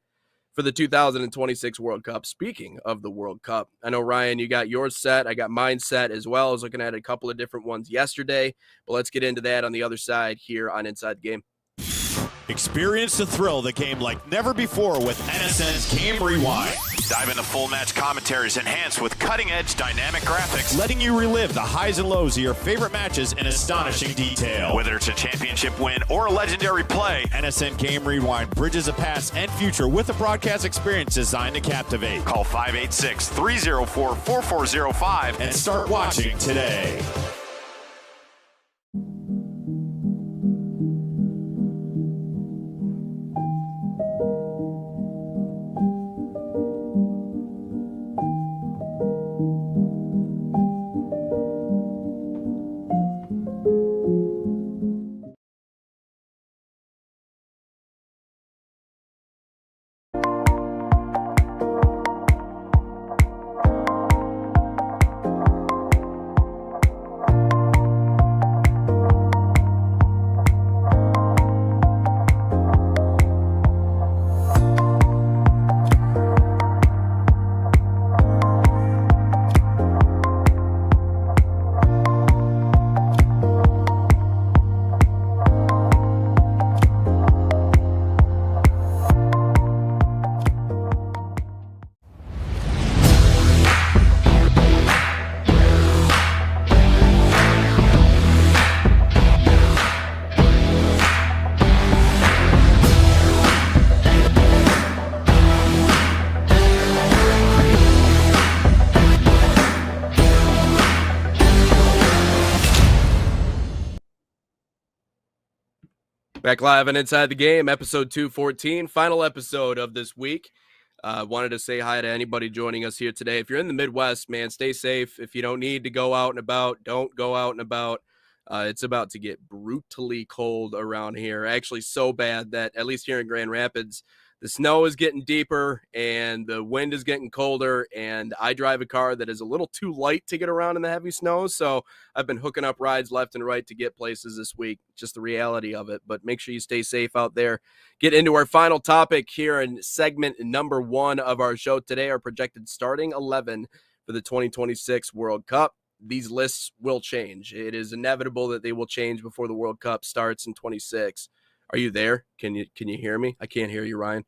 for the 2026 World Cup. Speaking of the World Cup, I know, Ryan, you got yours set. I got mine set as well. I was looking at a couple of different ones yesterday, but let's get into that on the other side here on Inside the Game. Experience the thrill of the game like never before with NSN's Game Rewind. Dive into full match commentaries enhanced with cutting-edge dynamic graphics, letting you relive the highs and lows of your favorite matches in astonishing detail. Whether it's a championship win or a legendary play, NSN Game Rewind bridges the past and future with a broadcast experience designed to captivate. Call 586-304-4405 and start watching today. Back live and Inside the Game, episode 214, final episode of this week. Wanted to say hi to anybody joining us here today. If you're in the Midwest, man, stay safe. If you don't need to go out and about, don't go out and about. It's about to get brutally cold around here. Actually, so bad that, at least here in Grand Rapids, the snow is getting deeper and the wind is getting colder, and I drive a car that is a little too light to get around in the heavy snow, so I've been hooking up rides left and right to get places this week. Just the reality of it, but make sure you stay safe out there. Get into our final topic here in segment number 1 of our show today, our projected starting 11 for the 2026 World Cup. These lists will change. It is inevitable that they will change before the World Cup starts in 26. Are you there? Can you hear me? I can't hear you, Ryan.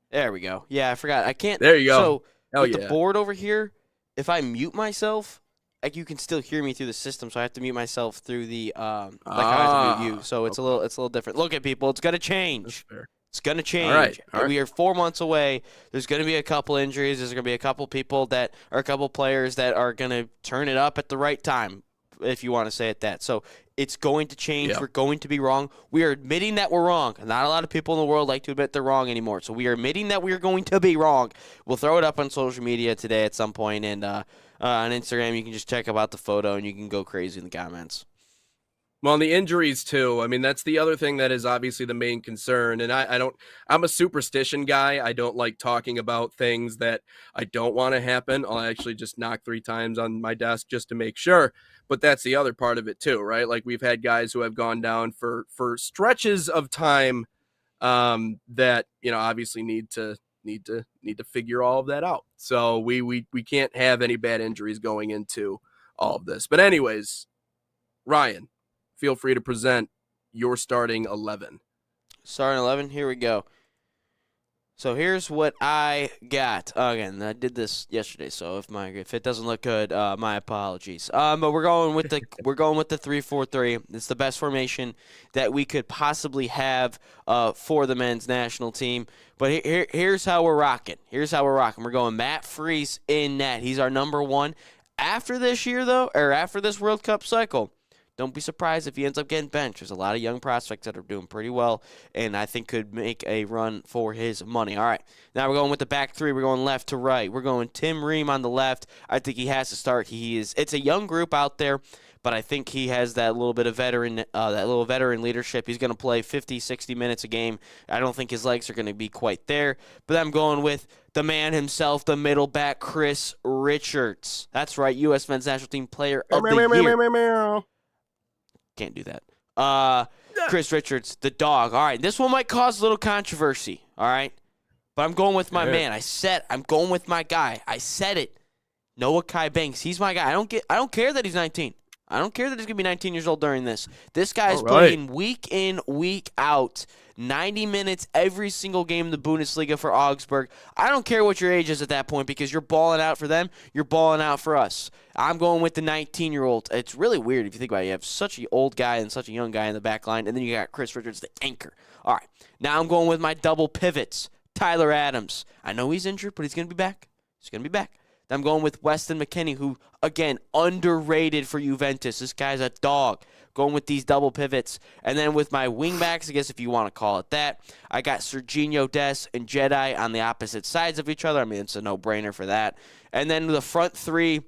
There we go. Yeah, I forgot. I can't. There you go. So with the board over here, if I mute myself, like you can still hear me through the system. So I have to mute myself through the I have to mute you. So it's a little different. Look at people. It's gonna change. It's gonna change. All right. We are 4 months away. There's gonna be a couple injuries. There's gonna be a couple people that are a couple players that are gonna turn it up at the right time, if you want to say it that. So it's going to change. Yep. We're going to be wrong. We are admitting that we're wrong. Not a lot of people in the world like to admit they're wrong anymore. So we are admitting that we're going to be wrong. We'll throw it up on social media today at some point, and on Instagram you can just check about the photo and you can go crazy in the comments. Well, and the injuries too. I mean, that's the other thing that is obviously the main concern. And I'm a superstition guy. I don't like talking about things that I don't want to happen. I'll actually just knock 3 times on my desk just to make sure. But that's the other part of it too, right? Like we've had guys who have gone down for stretches of time that, you know, obviously need to figure all of that out. So we can't have any bad injuries going into all of this. But anyways, Ryan, feel free to present your starting 11. Starting 11, here we go. So here's what I got. Again, I did this yesterday, so if it doesn't look good, my apologies. But we're going with the 3-4-3. It's the best formation that we could possibly have for the men's national team. But here's how we're rocking. We're going Matt Freese in net. He's our number 1. After this year, though, or after this World Cup cycle, don't be surprised if he ends up getting benched. There's a lot of young prospects that are doing pretty well and I think could make a run for his money. All right, now we're going with the back 3. We're going left to right. We're going Tim Ream on the left. I think he has to start. It's a young group out there, but I think he has that little bit of veteran leadership. He's going to play 50, 60 minutes a game. I don't think his legs are going to be quite there, but I'm going with the man himself, the middle back, Chris Richards. That's right, U.S. Men's National Team Player of the Year. Can't do that. Chris Richards, the dog. All right, this one might cause a little controversy, all right? But I'm going with my man. I'm going with my guy. I said it. Noah Kai Banks. He's my guy. I don't care that he's 19. I don't care that he's going to be 19 years old during this. This guy's playing week in, week out. 90 minutes every single game in the Bundesliga for Augsburg. I don't care what your age is at that point because you're balling out for them. You're balling out for us. I'm going with the 19-year-old. It's really weird if you think about it. You have such an old guy and such a young guy in the back line, and then you got Chris Richards, the anchor. All right, now I'm going with my double pivots. Tyler Adams. I know he's injured, but he's going to be back. He's going to be back. Then I'm going with Weston McKennie, who, again, underrated for Juventus. This guy's a dog. Going with these double pivots. And then with my wingbacks, I guess if you want to call it that, I got Serginho Dest and Jedi on the opposite sides of each other. I mean, it's a no-brainer for that. And then the front three,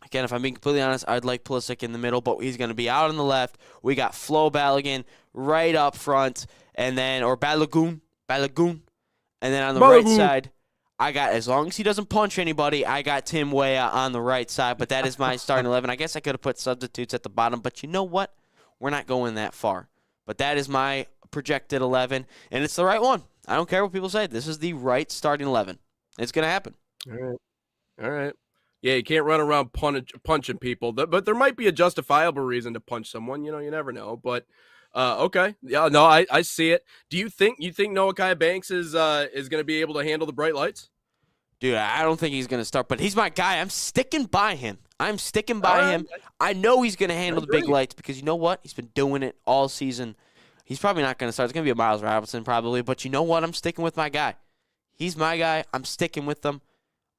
again, if I'm being completely honest, I'd like Pulisic in the middle, but he's going to be out on the left. We got Flo Balogun right up front, and then, or Balogun. And then on the right side, I got, as long as he doesn't punch anybody, I got Tim Weah on the right side. But that is my starting 11. I guess I could have put substitutes at the bottom, but you know what? We're not going that far. But that is my projected 11, and it's the right one. I don't care what people say. This is the right starting 11. It's going to happen. All right. Yeah, you can't run around punching people, but there might be a justifiable reason to punch someone. You know, you never know. But okay, yeah, no, I see it. Do you think Noah Kai Banks is going to be able to handle the bright lights? Dude, I don't think he's going to start, but he's my guy. I'm sticking by him. I know he's going to handle the big lights because you know what? He's been doing it all season. He's probably not going to start. It's going to be a Miles Robinson probably, but you know what? I'm sticking with my guy. He's my guy. I'm sticking with him.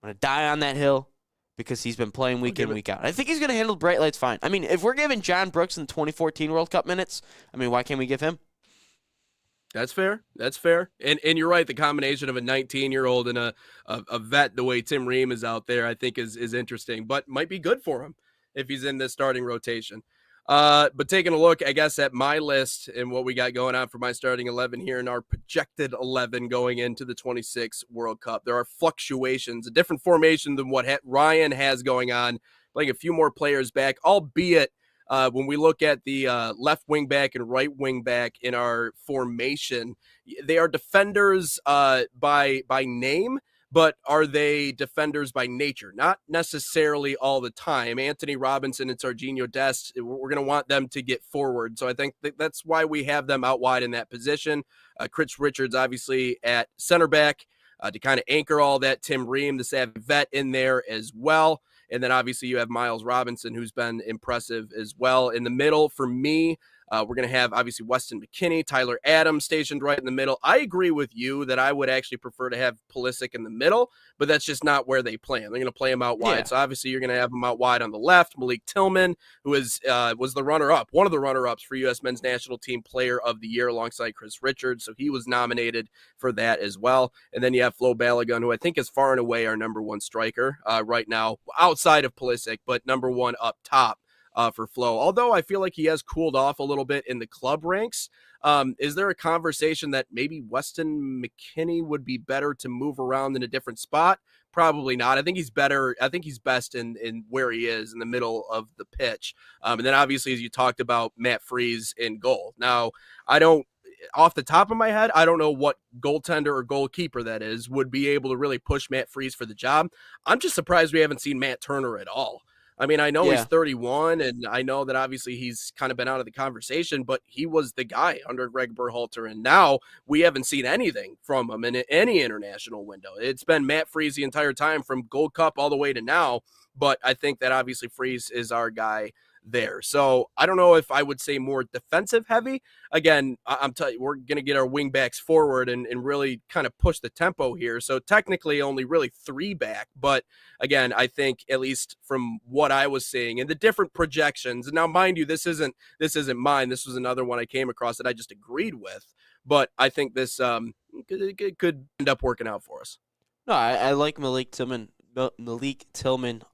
I'm going to die on that hill because he's been playing week in, week out. I think he's going to handle the bright lights fine. I mean, if we're giving John Brooks in the 2014 World Cup minutes, I mean, why can't we give him? That's fair. And you're right. The combination of a 19-year-old and a vet, the way Tim Ream is out there, I think is interesting, but might be good for him if he's in this starting rotation. But taking a look, I guess, at my list and what we got going on for my starting 11 here in our projected 11 going into the 26 World Cup, there are fluctuations, a different formation than what Ryan has going on, playing a few more players back, albeit when we look at the left wing back and right wing back in our formation, they are defenders by name, but are they defenders by nature? Not necessarily all the time. Anthony Robinson and Serginho Dest, we're going to want them to get forward. So I think that's why we have them out wide in that position. Chris Richards, obviously, at center back to kind of anchor all that. Tim Ream, the savvy vet, in there as well. And then obviously you have Miles Robinson, who's been impressive as well. In the middle, for me, we're going to have obviously Weston McKennie, Tyler Adams stationed right in the middle. I agree with you that I would actually prefer to have Pulisic in the middle, but that's just not where they play him. They're going to play him out wide. Yeah. So obviously you're going to have him out wide on the left. Malik Tillman, who was the runner-up, one of the runner-ups for U.S. Men's National Team Player of the Year alongside Chris Richards. So he was nominated for that as well. And then you have Flo Balogun, who I think is far and away our number one striker right now, outside of Pulisic, but number one up top. For Flo, although I feel like he has cooled off a little bit in the club ranks. Is there a conversation that maybe Weston McKennie would be better to move around in a different spot? Probably not. I think he's better. I think he's best in where he is in the middle of the pitch. And then obviously, as you talked about, Matt Freese in goal. Now, off the top of my head, I don't know what goaltender or goalkeeper that is would be able to really push Matt Freese for the job. I'm just surprised we haven't seen Matt Turner at all. I mean, I know he's 31, and I know that obviously he's kind of been out of the conversation, but he was the guy under Greg Berhalter, and now we haven't seen anything from him in any international window. It's been Matt Freese the entire time from Gold Cup all the way to now, but I think that obviously Freese is our guy there. So I don't know if I would say more defensive heavy. Again, I'm telling you, we're going to get our wing backs forward and really kind of push the tempo here. So technically only really 3 back. But again, I think at least from what I was seeing and the different projections, and now mind you, this isn't mine. This was another one I came across that I just agreed with. But I think this could end up working out for us. No, I like Malik Tillman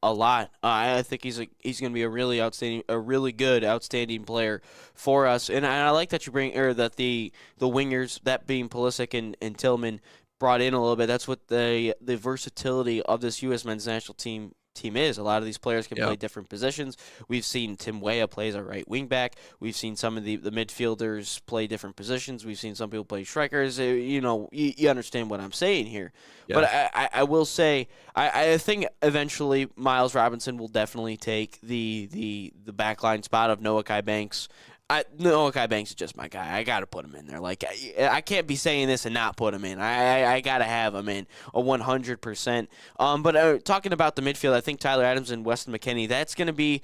a lot. I think he's going to be a really good, outstanding player for us. And I like that you that the wingers, that being Pulisic and Tillman, brought in a little bit. That's what the versatility of this U.S. men's national team is. A lot of these players can play different positions. We've seen Tim Weah play as a right wing back. We've seen some of the midfielders play different positions. We've seen some people play strikers. You understand what I'm saying here. Yeah. But I will say I think eventually Miles Robinson will definitely take the backline spot of Noah Kai Banks. Malachi Banks is just my guy. I got to put him in there. Like, I can't be saying this and not put him in. I got to have him in 100%. But talking about the midfield, I think Tyler Adams and Weston McKennie, that's going to be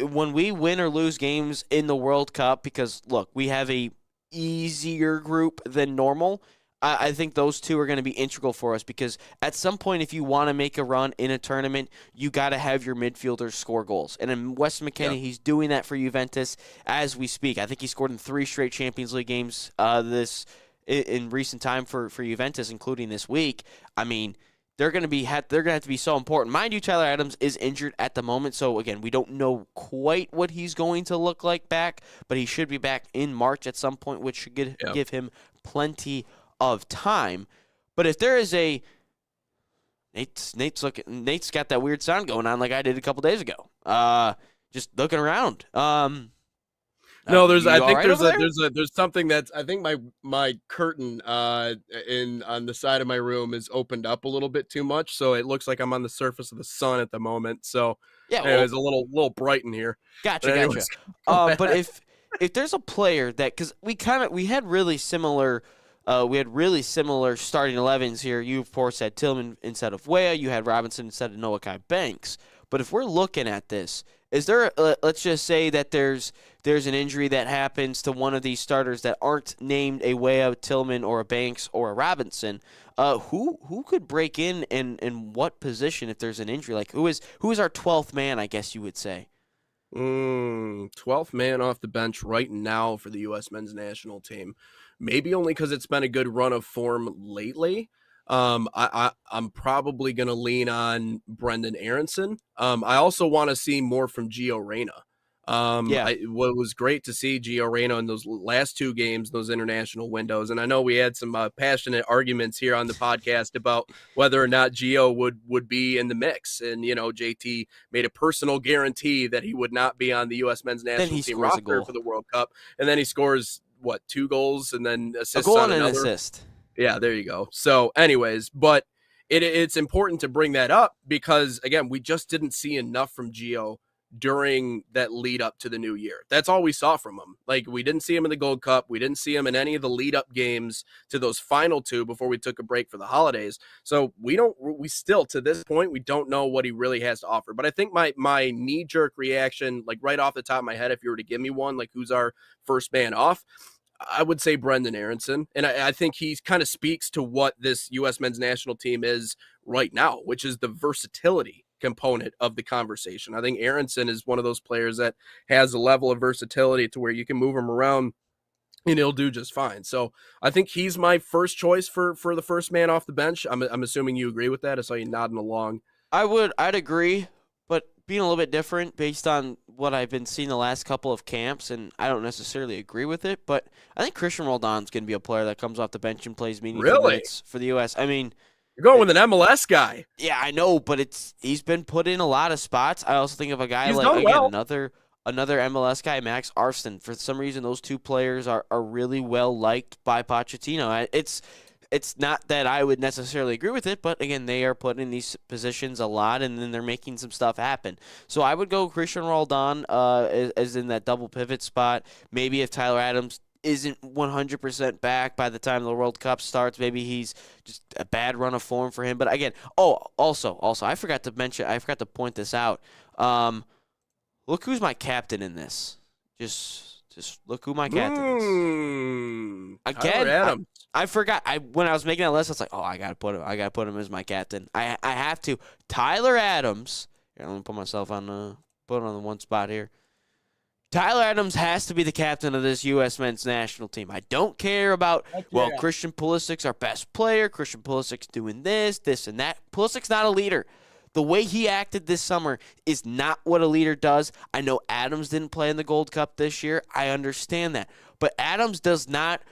when we win or lose games in the World Cup, because, look, we have a easier group than normal. I think those two are going to be integral for us, because at some point, if you want to make a run in a tournament, you got to have your midfielders score goals. And in Weston McKennie, he's doing that for Juventus as we speak. I think he scored in 3 straight Champions League games in recent time for Juventus, including this week. I mean, they're going to have to be so important. Mind you, Tyler Adams is injured at the moment, so again, we don't know quite what he's going to look like back, but he should be back in March at some point, which should give him plenty of time. But if there is Nate's got that weird sound going on like I did a couple days ago. Just looking around. No, there's something that's, I think my curtain on the side of my room is opened up a little bit too much, so it looks like I'm on the surface of the sun at the moment. So yeah, it's a little bright in here. Gotcha. But if there's a player that, because we had really similar starting 11s here. You, of course, had Tillman instead of Weah. You had Robinson instead of Malachi Banks. But if we're looking at this, is there, let's just say that there's an injury that happens to one of these starters that aren't named a Weah, Tillman, or a Banks, or a Robinson, who could break in what position if there's an injury? Like, who is our 12th man, I guess you would say? 12th man off the bench right now for the U.S. men's national team. Maybe only because it's been a good run of form lately. I'm probably going to lean on Brenden Aaronson. I also want to see more from Gio Reyna. What was great to see Gio Reyna in those last 2 games, those international windows. And I know we had some passionate arguments here on the podcast about whether or not Gio would be in the mix. And, JT made a personal guarantee that he would not be on the U.S. men's national team roster for the World Cup. And then he scores, 2 goals and then assists, a goal on and another. an assist. Yeah, there you go. So anyways, but it's important to bring that up because, again, we just didn't see enough from Gio during that lead up to the new year. That's all we saw from him. Like, we didn't see him in the Gold Cup. We didn't see him in any of the lead up games to those final 2 before we took a break for the holidays. So we still, to this point, we don't know what he really has to offer. But I think my knee jerk reaction, like right off the top of my head, if you were to give me one, like who's our first man off, I would say Brenden Aaronson. And I think he kind of speaks to what this U.S. men's national team is right now, which is the versatility component of the conversation. I think Aaronson is one of those players that has a level of versatility to where you can move him around and he'll do just fine. So I think he's my first choice for the first man off the bench. I'm assuming you agree with that. I saw you nodding along. I'd agree, but being a little bit different based on what I've been seeing the last couple of camps, and I don't necessarily agree with it, but I think Christian Roldan's going to be a player that comes off the bench and plays meaningful minutes for the U.S. I mean, you're going with an MLS guy. Yeah, I know, but he's been put in a lot of spots. I also think of a guy another MLS guy, Max Arston. For some reason, those 2 players are really well liked by Pochettino. It's not that I would necessarily agree with it, but again, they are put in these positions a lot, and then they're making some stuff happen. So I would go Christian Roldan as in that double pivot spot. Maybe if Tyler Adams isn't 100% back by the time the World Cup starts, maybe he's just a bad run of form for him. But again, also, I forgot to point this out. Look who's my captain in this. Just look who my captain is. Again, I forgot. When I was making that list, I was like, I gotta put him as my captain. I have to. Tyler Adams. Here, let me put myself on the one spot here. Tyler Adams has to be the captain of this U.S. men's national team. I don't care about, Christian Pulisic's our best player. Christian Pulisic's doing this, and that. Pulisic's not a leader. The way he acted this summer is not what a leader does. I know Adams didn't play in the Gold Cup this year. I understand that. But Adams does not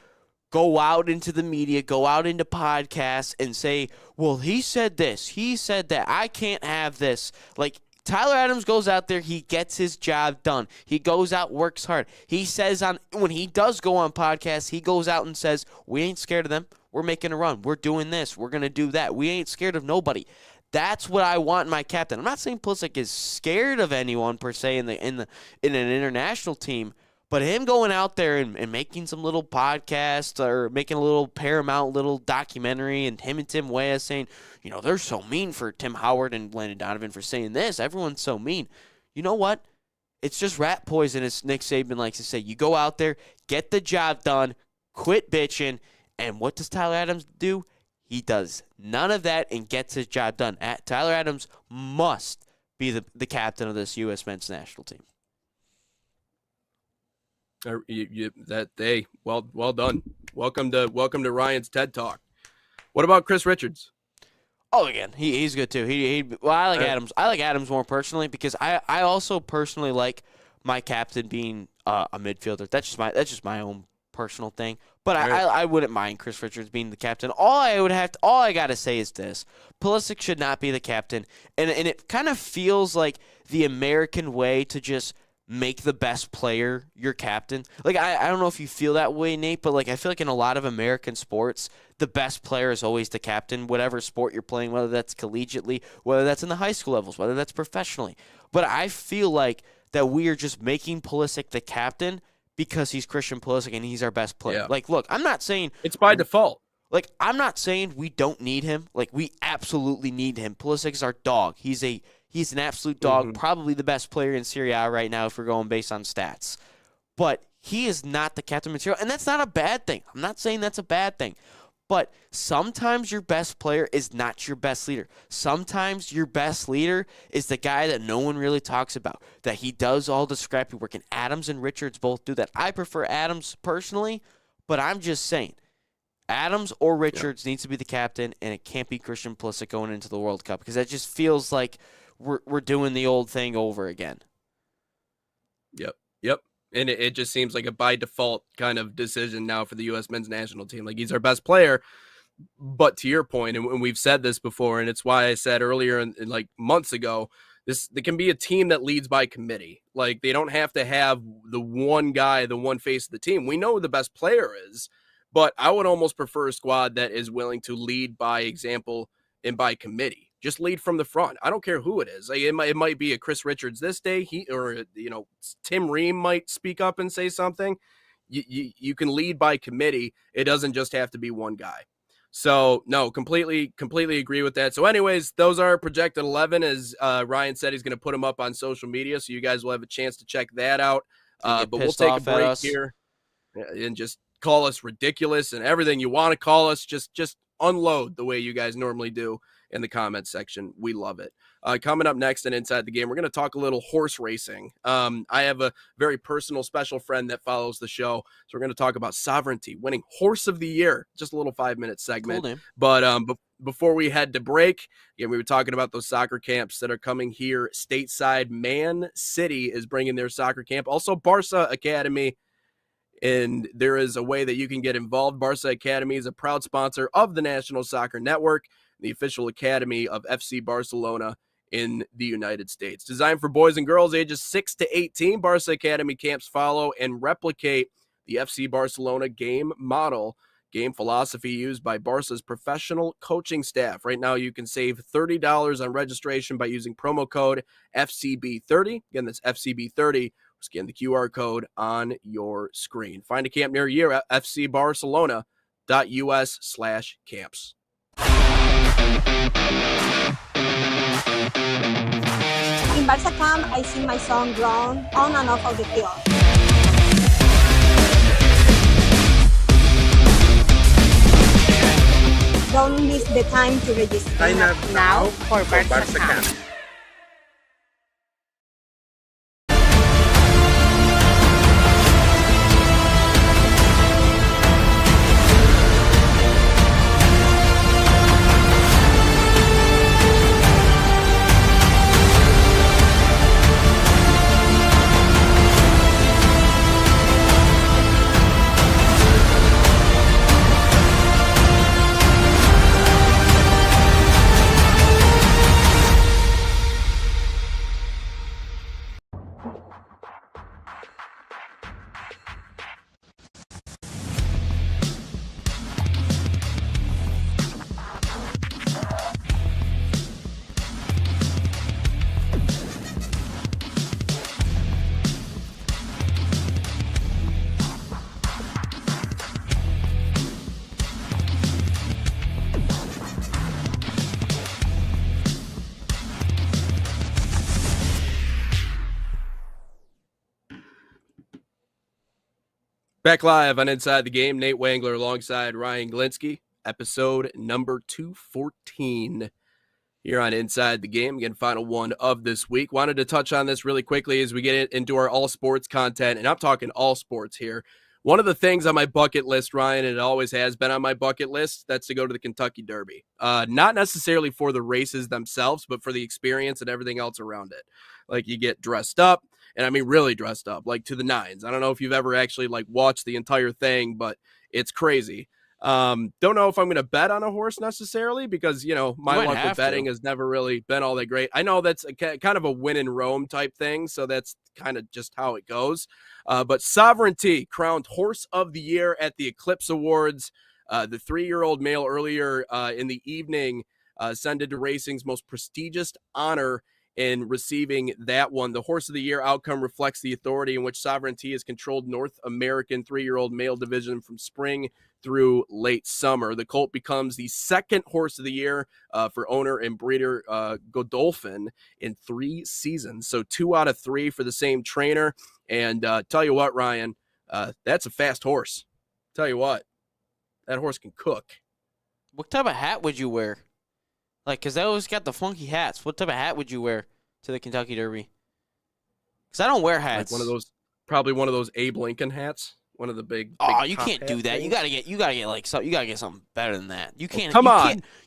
go out into the media, go out into podcasts and say, well, he said this, he said that, I can't have this. Like, Tyler Adams goes out there, he gets his job done. He goes out, works hard. He says when he does go on podcasts, he goes out and says, we ain't scared of them. We're making a run. We're doing this. We're going to do that. We ain't scared of nobody. That's what I want in my captain. I'm not saying Pulisic is scared of anyone per se in an international team, But him going out there and making some little podcast or making a little Paramount little documentary, and him and Tim Weah saying, they're so mean for Tim Howard and Landon Donovan for saying this. Everyone's so mean. You know what? It's just rat poison, as Nick Saban likes to say. You go out there, get the job done, quit bitching, and what does Tyler Adams do? He does none of that and gets his job done. Tyler Adams must be the captain of this U.S. men's national team. Well done. Welcome to Ryan's TED Talk. What about Chris Richards? Oh, again, he's good too. I like Adams. I like Adams more personally because I also personally like my captain being a midfielder. That's just my own personal thing. But I wouldn't mind Chris Richards being the captain. All I gotta say is this: Pulisic should not be the captain, and it kind of feels like the American way to just make the best player your captain. Like, I don't know if you feel that way, Nate, but like I feel like in a lot of American sports, the best player is always the captain, whatever sport you're playing, whether that's collegiately, whether that's in the high school levels, whether that's professionally. But I feel like that we are just making Pulisic the captain because he's Christian Pulisic and he's our best player. Yeah. Like, look, I'm not saying it's by default. Like, I'm not saying we don't need him. Like, we absolutely need him. Pulisic is our dog. He's an absolute dog, probably the best player in Serie A right now if we're going based on stats. But he is not the captain material, and that's not a bad thing. I'm not saying that's a bad thing. But sometimes your best player is not your best leader. Sometimes your best leader is the guy that no one really talks about, that he does all the scrappy work, and Adams and Richards both do that. I prefer Adams personally, but I'm just saying, Adams or Richards needs to be the captain, and it can't be Christian Pulisic going into the World Cup because that just feels like we're doing the old thing over again. Yep. And it just seems like a by default kind of decision now for the U.S. men's national team. Like, he's our best player. But to your point, and we've said this before, and it's why I said earlier, like months ago, there can be a team that leads by committee. Like, they don't have to have the one guy, the one face of the team. We know who the best player is, but I would almost prefer a squad that is willing to lead by example and by committee. Just lead from the front. I don't care who it is. Like, it might be a Chris Richards this day. Tim Ream might speak up and say something. You can lead by committee. It doesn't just have to be one guy. So no, completely agree with that. So anyways, those are projected 11, as Ryan said he's going to put them up on social media, so you guys will have a chance to check that out. But we'll take a break here and just call us ridiculous and everything you want to call us. Just unload the way you guys normally do in the comment section. We love it. Coming up next and Inside the Game, we're going to talk a little horse racing. I have a very personal special friend that follows the show, so we're going to talk about Sovereignty winning Horse of the Year. Just a little 5-minute segment. Cool name. But before we head to break, again, we were talking about those soccer camps that are coming here stateside. Man City is bringing their soccer camp. Also, Barca Academy. And there is a way that you can get involved. Barca Academy is a proud sponsor of the National Soccer Network, the official academy of FC Barcelona in the United States. Designed for boys and girls ages 6 to 18, Barca Academy camps follow and replicate the FC Barcelona game model, game philosophy used by Barca's professional coaching staff. Right now, you can save $30 on registration by using promo code FCB30. Again, that's FCB30. Scan the QR code on your screen. Find a camp near you at fcbarcelona.us/camps. In Barca Camp, I sing my song Grown on and off of the field. Don't miss the time to register. Sign up now for Barca Camp. Back live on Inside the Game. Nate Wangler alongside Ryan Glinsky. Episode number 214 here on Inside the Game. Again, final one of this week. Wanted to touch on this really quickly as we get into our all sports content, and I'm talking all sports here. One of the things on my bucket list, Ryan, and it always has been on my bucket list, that's to go to the Kentucky Derby. Not necessarily for the races themselves, but for the experience and everything else around it. Like, you get dressed up, and I mean really dressed up, like to the nines. I don't know if you've ever actually like watched the entire thing, but it's crazy. Don't know if I'm going to bet on a horse necessarily because, you know, my luck with betting has never really been all that great. I know that's kind of a win in Rome type thing, so that's kind of just how it goes. But Sovereignty crowned Horse of the Year at the Eclipse Awards. The 3-year-old male earlier in the evening ascended to racing's most prestigious honor in receiving that one. The Horse of the Year outcome reflects the authority in which Sovereignty has controlled North American 3-year-old male division from spring through late summer. The colt becomes the second Horse of the Year for owner and breeder Godolphin in 3 seasons. So 2 out of 3 for the same trainer. And tell you what, Ryan, that's a fast horse. Tell you what, that horse can cook. What type of hat would you wear? Like, because they always got the funky hats. What type of hat would you wear to the Kentucky Derby? Because I don't wear hats. Like probably one of those Abe Lincoln hats. One of the big. Oh, you can't do that. You gotta get like something. You gotta get something better than that. You can't.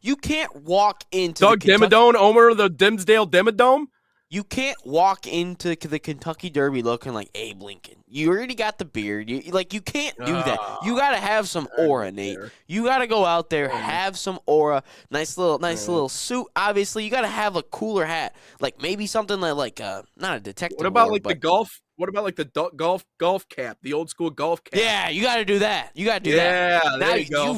You can't walk into Doug Dimmadome, owner of the Dimsdale Dimmadome. You can't walk into the Kentucky Derby looking like Abe Lincoln. You already got the beard. You can't do that. You got to have some aura, Nate. You got to go out there, have some aura. Nice little suit. Obviously, you got to have a cooler hat. Like maybe something like not a detective. What about award, the golf? What about like the golf cap, the old school golf cap? Yeah, you got to do that. You got to do that. Yeah, there you go.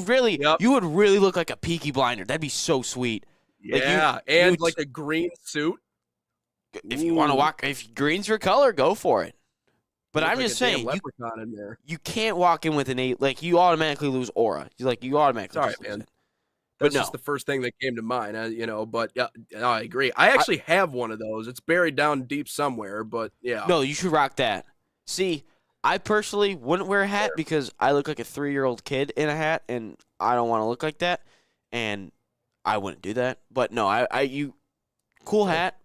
You would really look like a Peaky Blinder. That'd be so sweet. Yeah, and like a green suit. If you want to walk, if green's your color, go for it. But I'm just saying, you can't walk in with an 8. Like, you automatically lose aura. You automatically lose man. it. That's just the first thing that came to mind, but yeah, I agree. I actually have one of those. It's buried down deep somewhere, but yeah. No, you should rock that. See, I personally wouldn't wear a hat because I look like a 3-year-old kid in a hat, and I don't want to look like that, and I wouldn't do that. But no, cool hat.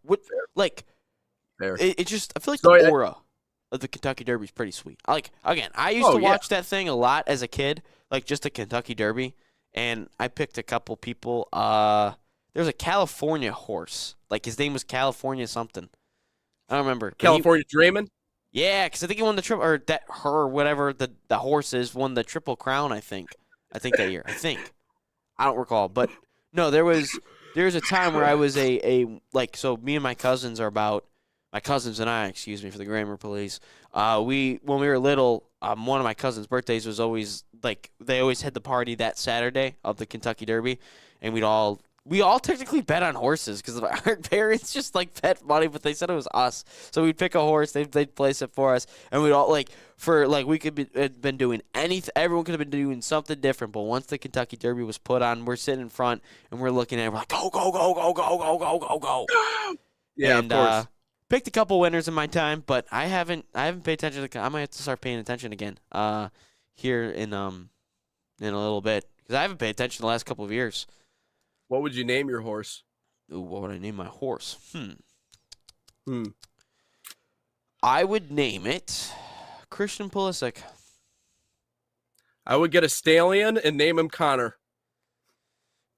It just, I feel like the aura of the Kentucky Derby is pretty sweet. I used to watch that thing a lot as a kid, like just the Kentucky Derby, and I picked a couple people. There's a California horse, like his name was California something. I don't remember. California Dreamin'? Yeah, because I think he won the triple, or whatever the horse is, won the Triple Crown. I think that year. I don't recall, but no, There's a time where I was so me and my cousins and I, excuse me for the grammar police, when we were little, one of my cousins' birthdays was always, they always had the party that Saturday of the Kentucky Derby, and we all technically bet on horses because our parents just, bet money, but they said it was us. So we'd pick a horse, they'd place it for us, and we'd all, we could have been doing anything, everyone could have been doing something different, but once the Kentucky Derby was put on, we're sitting in front, and we're looking at it, we're like, go, go, go, go, go, go, go, go, go. Yeah, and, of course. Picked a couple winners in my time, but I haven't paid attention to. I might have to start paying attention again. Here in a little bit because I haven't paid attention the last couple of years. What would you name your horse? Ooh, what would I name my horse? I would name it Christian Pulisic. I would get a stallion and name him Connor.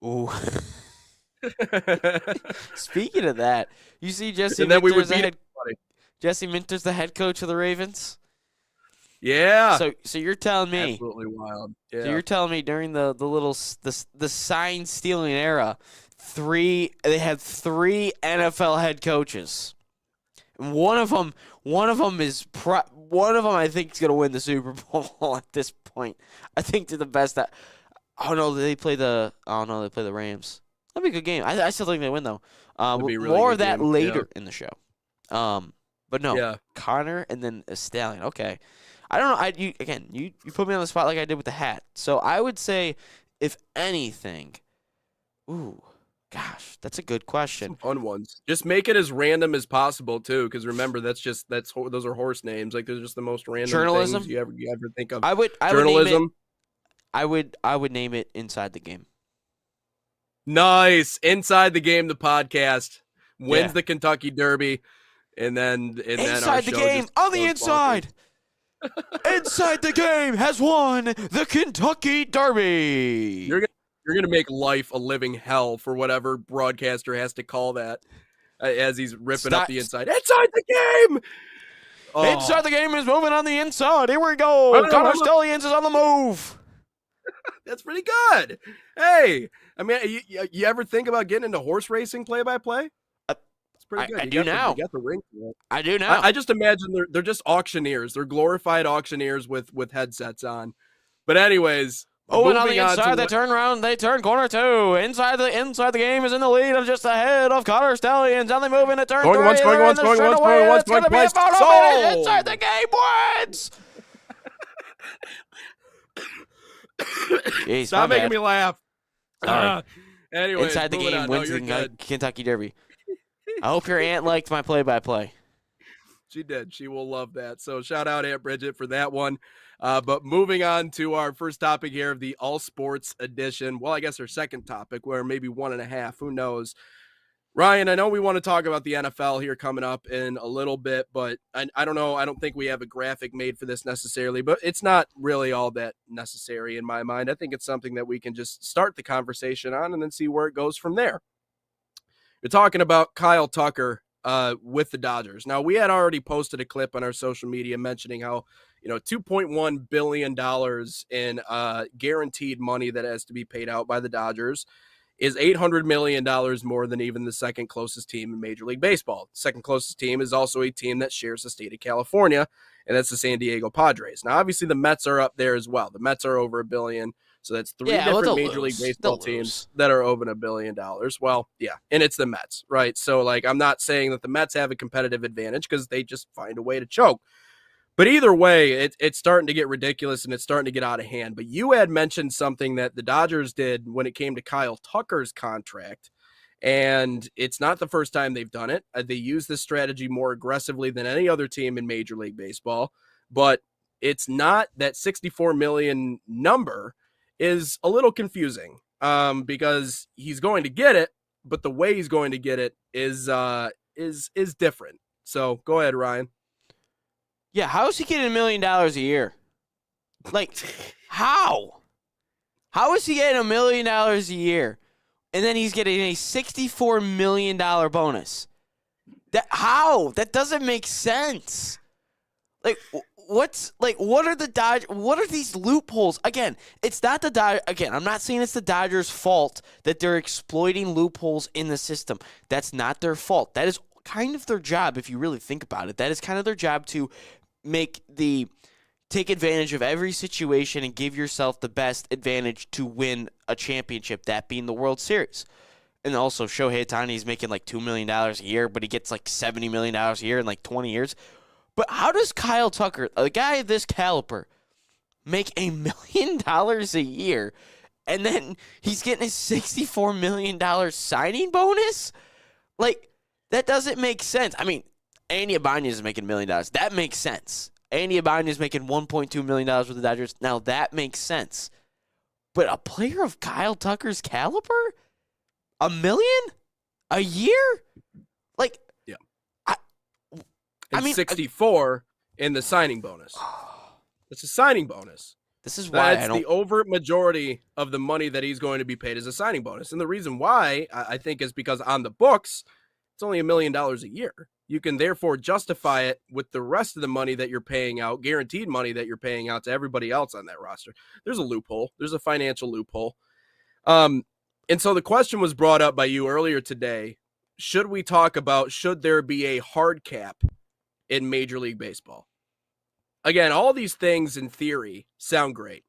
Ooh. Speaking of that, you see Jesse and then Jesse Minter's the head coach of the Ravens? Yeah. So you're telling me absolutely wild. Yeah. So you're telling me during the sign stealing era, they had 3 NFL head coaches. And one of them I think is going to win the Super Bowl at this point. I think they're the best at. They play the Rams. That'd be a good game. I still think they win though. Really more of that later in the show. But no, yeah. Connor and then a stallion. Okay, I don't know. You put me on the spot like I did with the hat. So I would say, if anything, Gosh, that's a good question. Some fun ones. Just make it as random as possible too, because remember those are horse names. Like they're just the most random Journalism? things you ever think of. I would name it. Journalism. I would name it Inside the Game. Nice. Inside the Game, the podcast wins Yeah. the Kentucky Derby, and then our Inside the show Game just on the goes inside. Inside the Game has won the Kentucky Derby. You're gonna make life a living hell for whatever broadcaster has to call that as he's ripping up the inside. Inside the Game. Oh. Inside the Game is moving on the inside. Here we go. Connor Stallions is on the move. That's pretty good. Hey, I mean, you ever think about getting into horse racing play-by-play? It's pretty good. I do now. You got the ring for it. I do now. I just imagine they're just auctioneers. They're glorified auctioneers with headsets on. But anyways, and on the moving on inside, to they turn around. They turn corner 2. Inside the Game is in the lead of just ahead of Connor Stallions. Now they move into turn 3. Going once, going once, going once, going once, going twice. Sold. Inside the Game wins. Jeez, Stop making me laugh. Anyway, Inside the Game wins the Kentucky Derby. I hope your aunt liked my play-by-play. She did. She will love that. So shout out Aunt Bridget for that one. But moving on to our first topic here of the All Sports edition. Well, I guess our second topic, where maybe 1.5. Who knows? Ryan, I know we want to talk about the NFL here coming up in a little bit, but I don't know. I don't think we have a graphic made for this necessarily, but it's not really all that necessary in my mind. I think it's something that we can just start the conversation on and then see where it goes from there. You're talking about Kyle Tucker with the Dodgers. Now, we had already posted a clip on our social media mentioning how, $2.1 billion in guaranteed money that has to be paid out by the Dodgers is $800 million more than even the second closest team in Major League Baseball. The second closest team is also a team that shares the state of California, and that's the San Diego Padres. Now, obviously, the Mets are up there as well. The Mets are over $1 billion, so that's three different Major League Baseball teams that are over $1 billion. Well, yeah, and it's the Mets, right? So, I'm not saying that the Mets have a competitive advantage because they just find a way to choke. But either way, it's starting to get ridiculous and it's starting to get out of hand. But you had mentioned something that the Dodgers did when it came to Kyle Tucker's contract, and it's not the first time they've done it. They use this strategy more aggressively than any other team in Major League Baseball, but it's not that 64 million number is a little confusing because he's going to get it, but the way he's going to get it is different. So go ahead, Ryan. Yeah, how is he getting $1 million a year? How? How is he getting $1 million a year, and then he's getting a $64 million bonus? How? That doesn't make sense. What are the Dodgers? What are these loopholes? Again, it's not the Dodgers. Again, I'm not saying it's the Dodgers' fault that they're exploiting loopholes in the system. That's not their fault. That is kind of their job, if you really think about it. That is kind of their job to take advantage of every situation and give yourself the best advantage to win a championship, that being the World Series. And also, Shohei Ohtani is making $2 million a year, but he gets $70 million a year in 20 years. But how does Kyle Tucker, a guy of this caliber, make $1 million a year, and then he's getting a $64 million signing bonus? That doesn't make sense. I mean, Andy Ibanez is making $1 million. That makes sense. Andy Ibanez is making $1.2 million with the Dodgers. Now, that makes sense. But a player of Kyle Tucker's caliber? $1 million a year? Yeah. I mean, 64 in the signing bonus. It's a signing bonus. This is why that's the over majority of the money that he's going to be paid as a signing bonus. And the reason why I think is because on the books, it's only $1 million a year. You can therefore justify it with the rest of the money that you're paying out, guaranteed money that you're paying out to everybody else on that roster. There's a loophole. There's a financial loophole. And so the question was brought up by you earlier today. Should there be a hard cap in Major League Baseball? Again, all these things in theory sound great,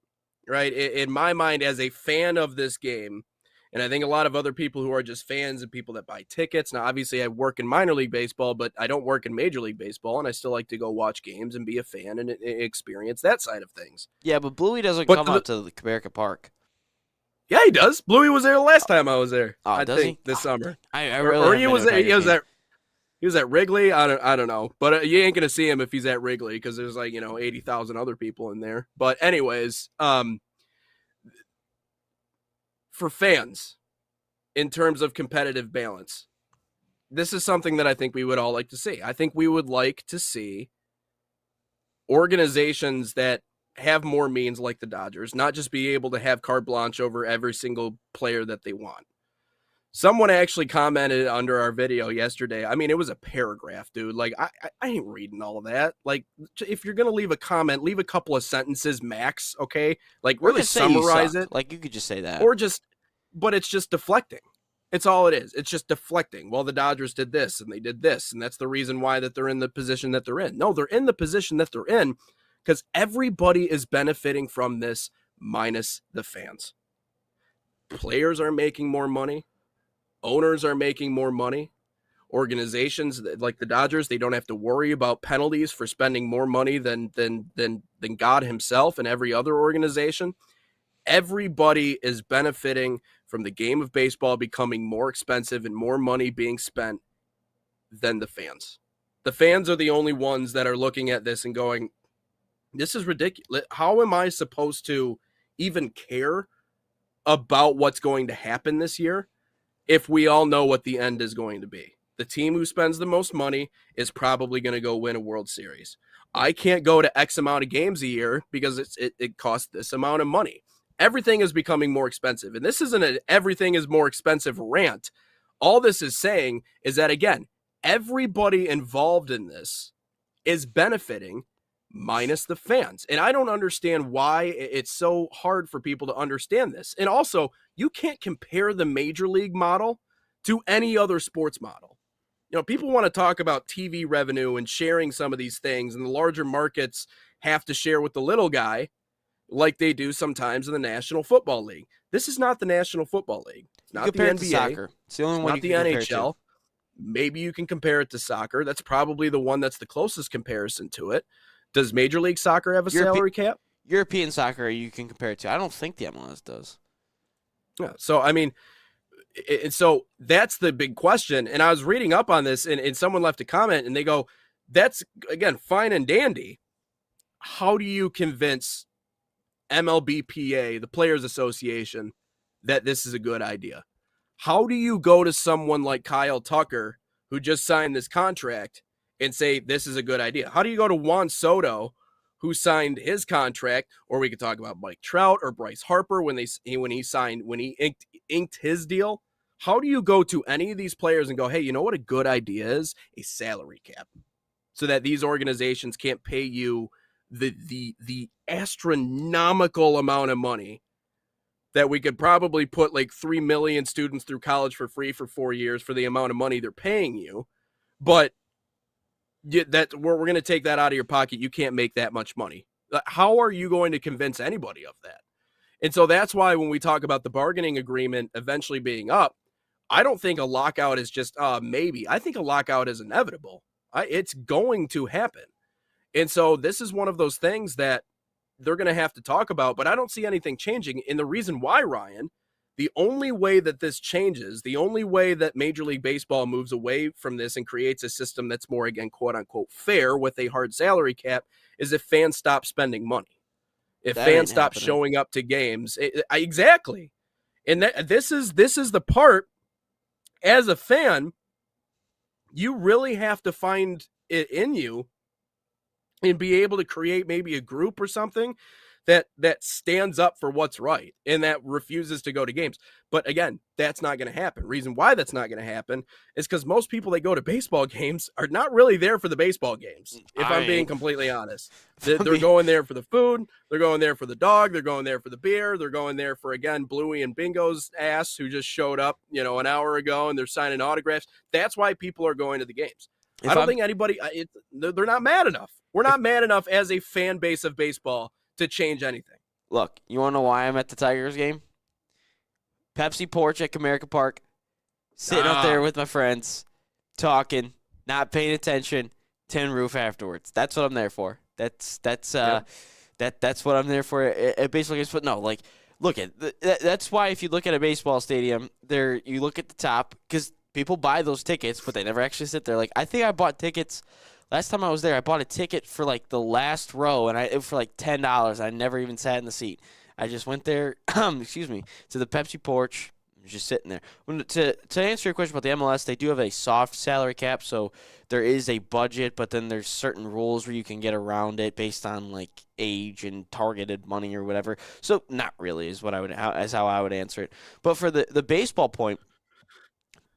right? In my mind, as a fan of this game, and I think a lot of other people who are just fans and people that buy tickets. Now, obviously, I work in minor league baseball, but I don't work in Major League Baseball, and I still like to go watch games and be a fan and experience that side of things. Yeah, but Bluey doesn't come out to Comerica Park. Yeah, he does. Bluey was there the last time I was there. Oh, I does think he? this summer. I Or really he haven't was been to a he was Tiger at he was at Wrigley. I don't know, but you ain't gonna see him if he's at Wrigley because there's like 80,000 other people in there. But anyways, for fans, in terms of competitive balance, this is something that I think we would all like to see. I think we would like to see organizations that have more means like the Dodgers, not just be able to have carte blanche over every single player that they want. Someone actually commented under our video yesterday. I mean, it was a paragraph, dude. Like, I ain't reading all of that. Like, if you're going to leave a comment, leave a couple of sentences max, okay? Like, Or really just say you summarize suck. it. Like, you could just say that. Or just, but it's just deflecting. It's all it is. It's just deflecting. Well, the Dodgers did this and they did this, and that's the reason why that they're in the position that they're in. No, they're in the position that they're in because everybody is benefiting from this minus the fans. Players are making more money. Owners are making more money. Organizations like the Dodgers, they don't have to worry about penalties for spending more money than God himself and every other organization. Everybody is benefiting from the game of baseball becoming more expensive and more money being spent than the fans. The fans are the only ones that are looking at this and going, this is ridiculous. How am I supposed to even care about what's going to happen this year if we all know what the end is going to be? The team who spends the most money is probably going to go win a World Series. I can't go to X amount of games a year because it costs this amount of money. Everything is becoming more expensive. And this isn't an everything is more expensive rant. All this is saying is that, again, everybody involved in this is benefiting minus the fans. And I don't understand why it's so hard for people to understand this. And also, you can't compare the major league model to any other sports model. People want to talk about TV revenue and sharing some of these things, and the larger markets have to share with the little guy like they do sometimes in the National Football League. This is not the National Football League. It's not the NBA. To soccer. It's the only one not you the can compare NHL. to. Maybe you can compare it to soccer. That's probably the one that's the closest comparison to it. Does Major League Soccer have a salary cap? European soccer you can compare it to. I don't think the MLS does. Yeah. So, I mean, so that's the big question. And I was reading up on this, and someone left a comment, and they go, that's, again, fine and dandy. How do you convince MLBPA, the Players Association, that this is a good idea? How do you go to someone like Kyle Tucker, who just signed this contract, and say this is a good idea? How do you go to Juan Soto, who signed his contract, or we could talk about Mike Trout or Bryce Harper when he inked his deal? How do you go to any of these players and go, hey, you know what a good idea is? A salary cap, so that these organizations can't pay you the astronomical amount of money that we could probably put like 3 million students through college for free for 4 years for the amount of money they're paying you. But that we're going to take that out of your pocket. You can't make that much money. How are you going to convince anybody of that? And so that's why when we talk about the bargaining agreement eventually being up, I don't think a lockout is just maybe. I think a lockout is inevitable. It's going to happen. And so this is one of those things that they're going to have to talk about, but I don't see anything changing. And the reason why, Ryan, the only way that this changes, the only way that Major League Baseball moves away from this and creates a system that's more, again, quote unquote, fair with a hard salary cap is if fans stop spending money. If fans stop showing up to games. Exactly. And this is the part, as a fan, you really have to find it in you and be able to create maybe a group or something that stands up for what's right and that refuses to go to games. But again, that's not going to happen. Reason why that's not going to happen is because most people that go to baseball games are not really there for the baseball games, if I'm being completely honest. They're going there for the food. They're going there for the dog. They're going there for the beer. They're going there for, again, Bluey and Bingo's ass, who just showed up, an hour ago, and they're signing autographs. That's why people are going to the games. I don't think anybody, they're not mad enough. We're not mad enough as a fan base of baseball to change anything. Look, you want to know why I'm at the Tigers game? Pepsi porch at Comerica Park, sitting up there with my friends, talking, not paying attention, tin roof afterwards. That's what I'm there for. That's what I'm there for. It basically is, but no, like look at that's why if you look at a baseball stadium, you look at the top because people buy those tickets, but they never actually sit there. Like I think I bought tickets last time I was there. I bought a ticket for like the last row, and it was for like $10. I never even sat in the seat. I just went there, excuse me, to the Pepsi porch. Just sitting there. To answer your question about the MLS, they do have a soft salary cap, so there is a budget, but then there's certain rules where you can get around it based on like age and targeted money or whatever. So not really is how I would answer it. But for the baseball point,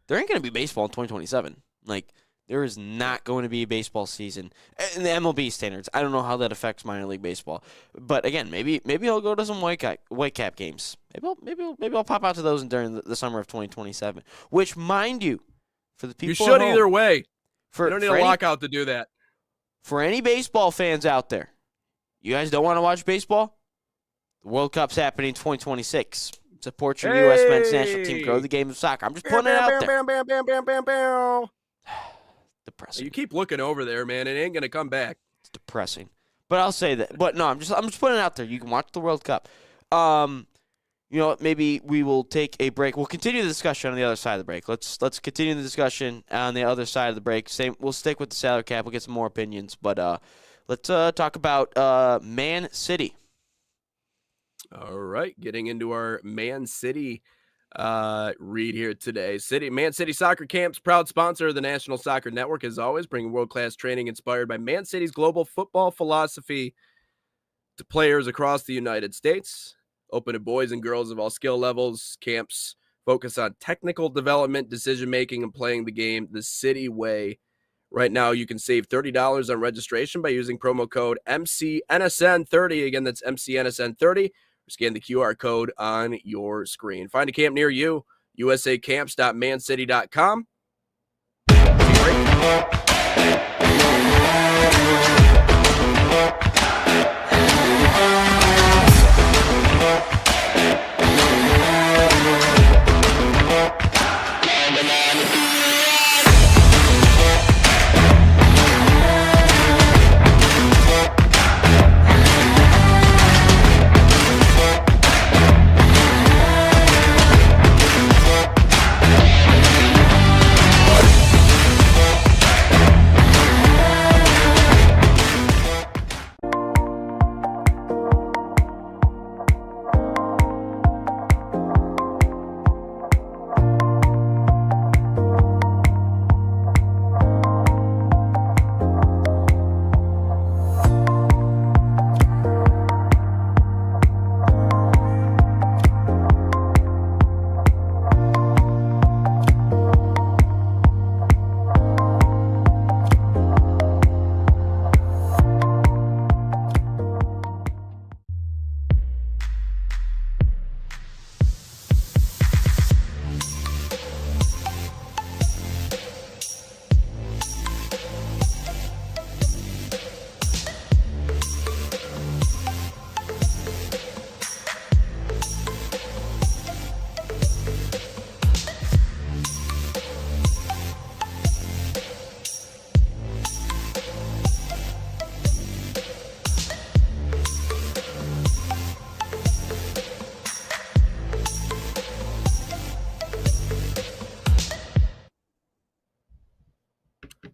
there ain't going to be baseball in 2027. Like there is not going to be a baseball season in the MLB standards. I don't know how that affects minor league baseball, but again, maybe I'll go to some Whitecap games. Maybe I'll pop out to those during the summer of 2027. Which, mind you, for the people You should at home, either way. you don't need a lockout to do that. For any baseball fans out there, you guys don't want to watch baseball? The World Cup's happening in 2026. Support your U.S. men's national team. Grow the game of soccer. I'm just putting it out there. Depressing. You keep looking over there, man. It ain't gonna come back. It's depressing. But I'll say that. But no, I'm just putting it out there. You can watch the World Cup. You know what? Maybe we will take a break. We'll continue the discussion on the other side of the break. Let's continue the discussion on the other side of the break. We'll stick with the salary cap. We'll get some more opinions. But let's talk about Man City. All right, getting into our Man City read here today. Man City Soccer Camps, proud sponsor of the National Soccer Network, as always, bringing world-class training inspired by Man City's global football philosophy to players across the United States. Open to boys and girls of all skill levels. Camps focus on technical development, decision-making, and playing the game the City way. Right now, you can save $30 on registration by using promo code MCNSN30. Again, that's MCNSN30. Or scan the QR code on your screen. Find a camp near you, usacamps.mancity.com.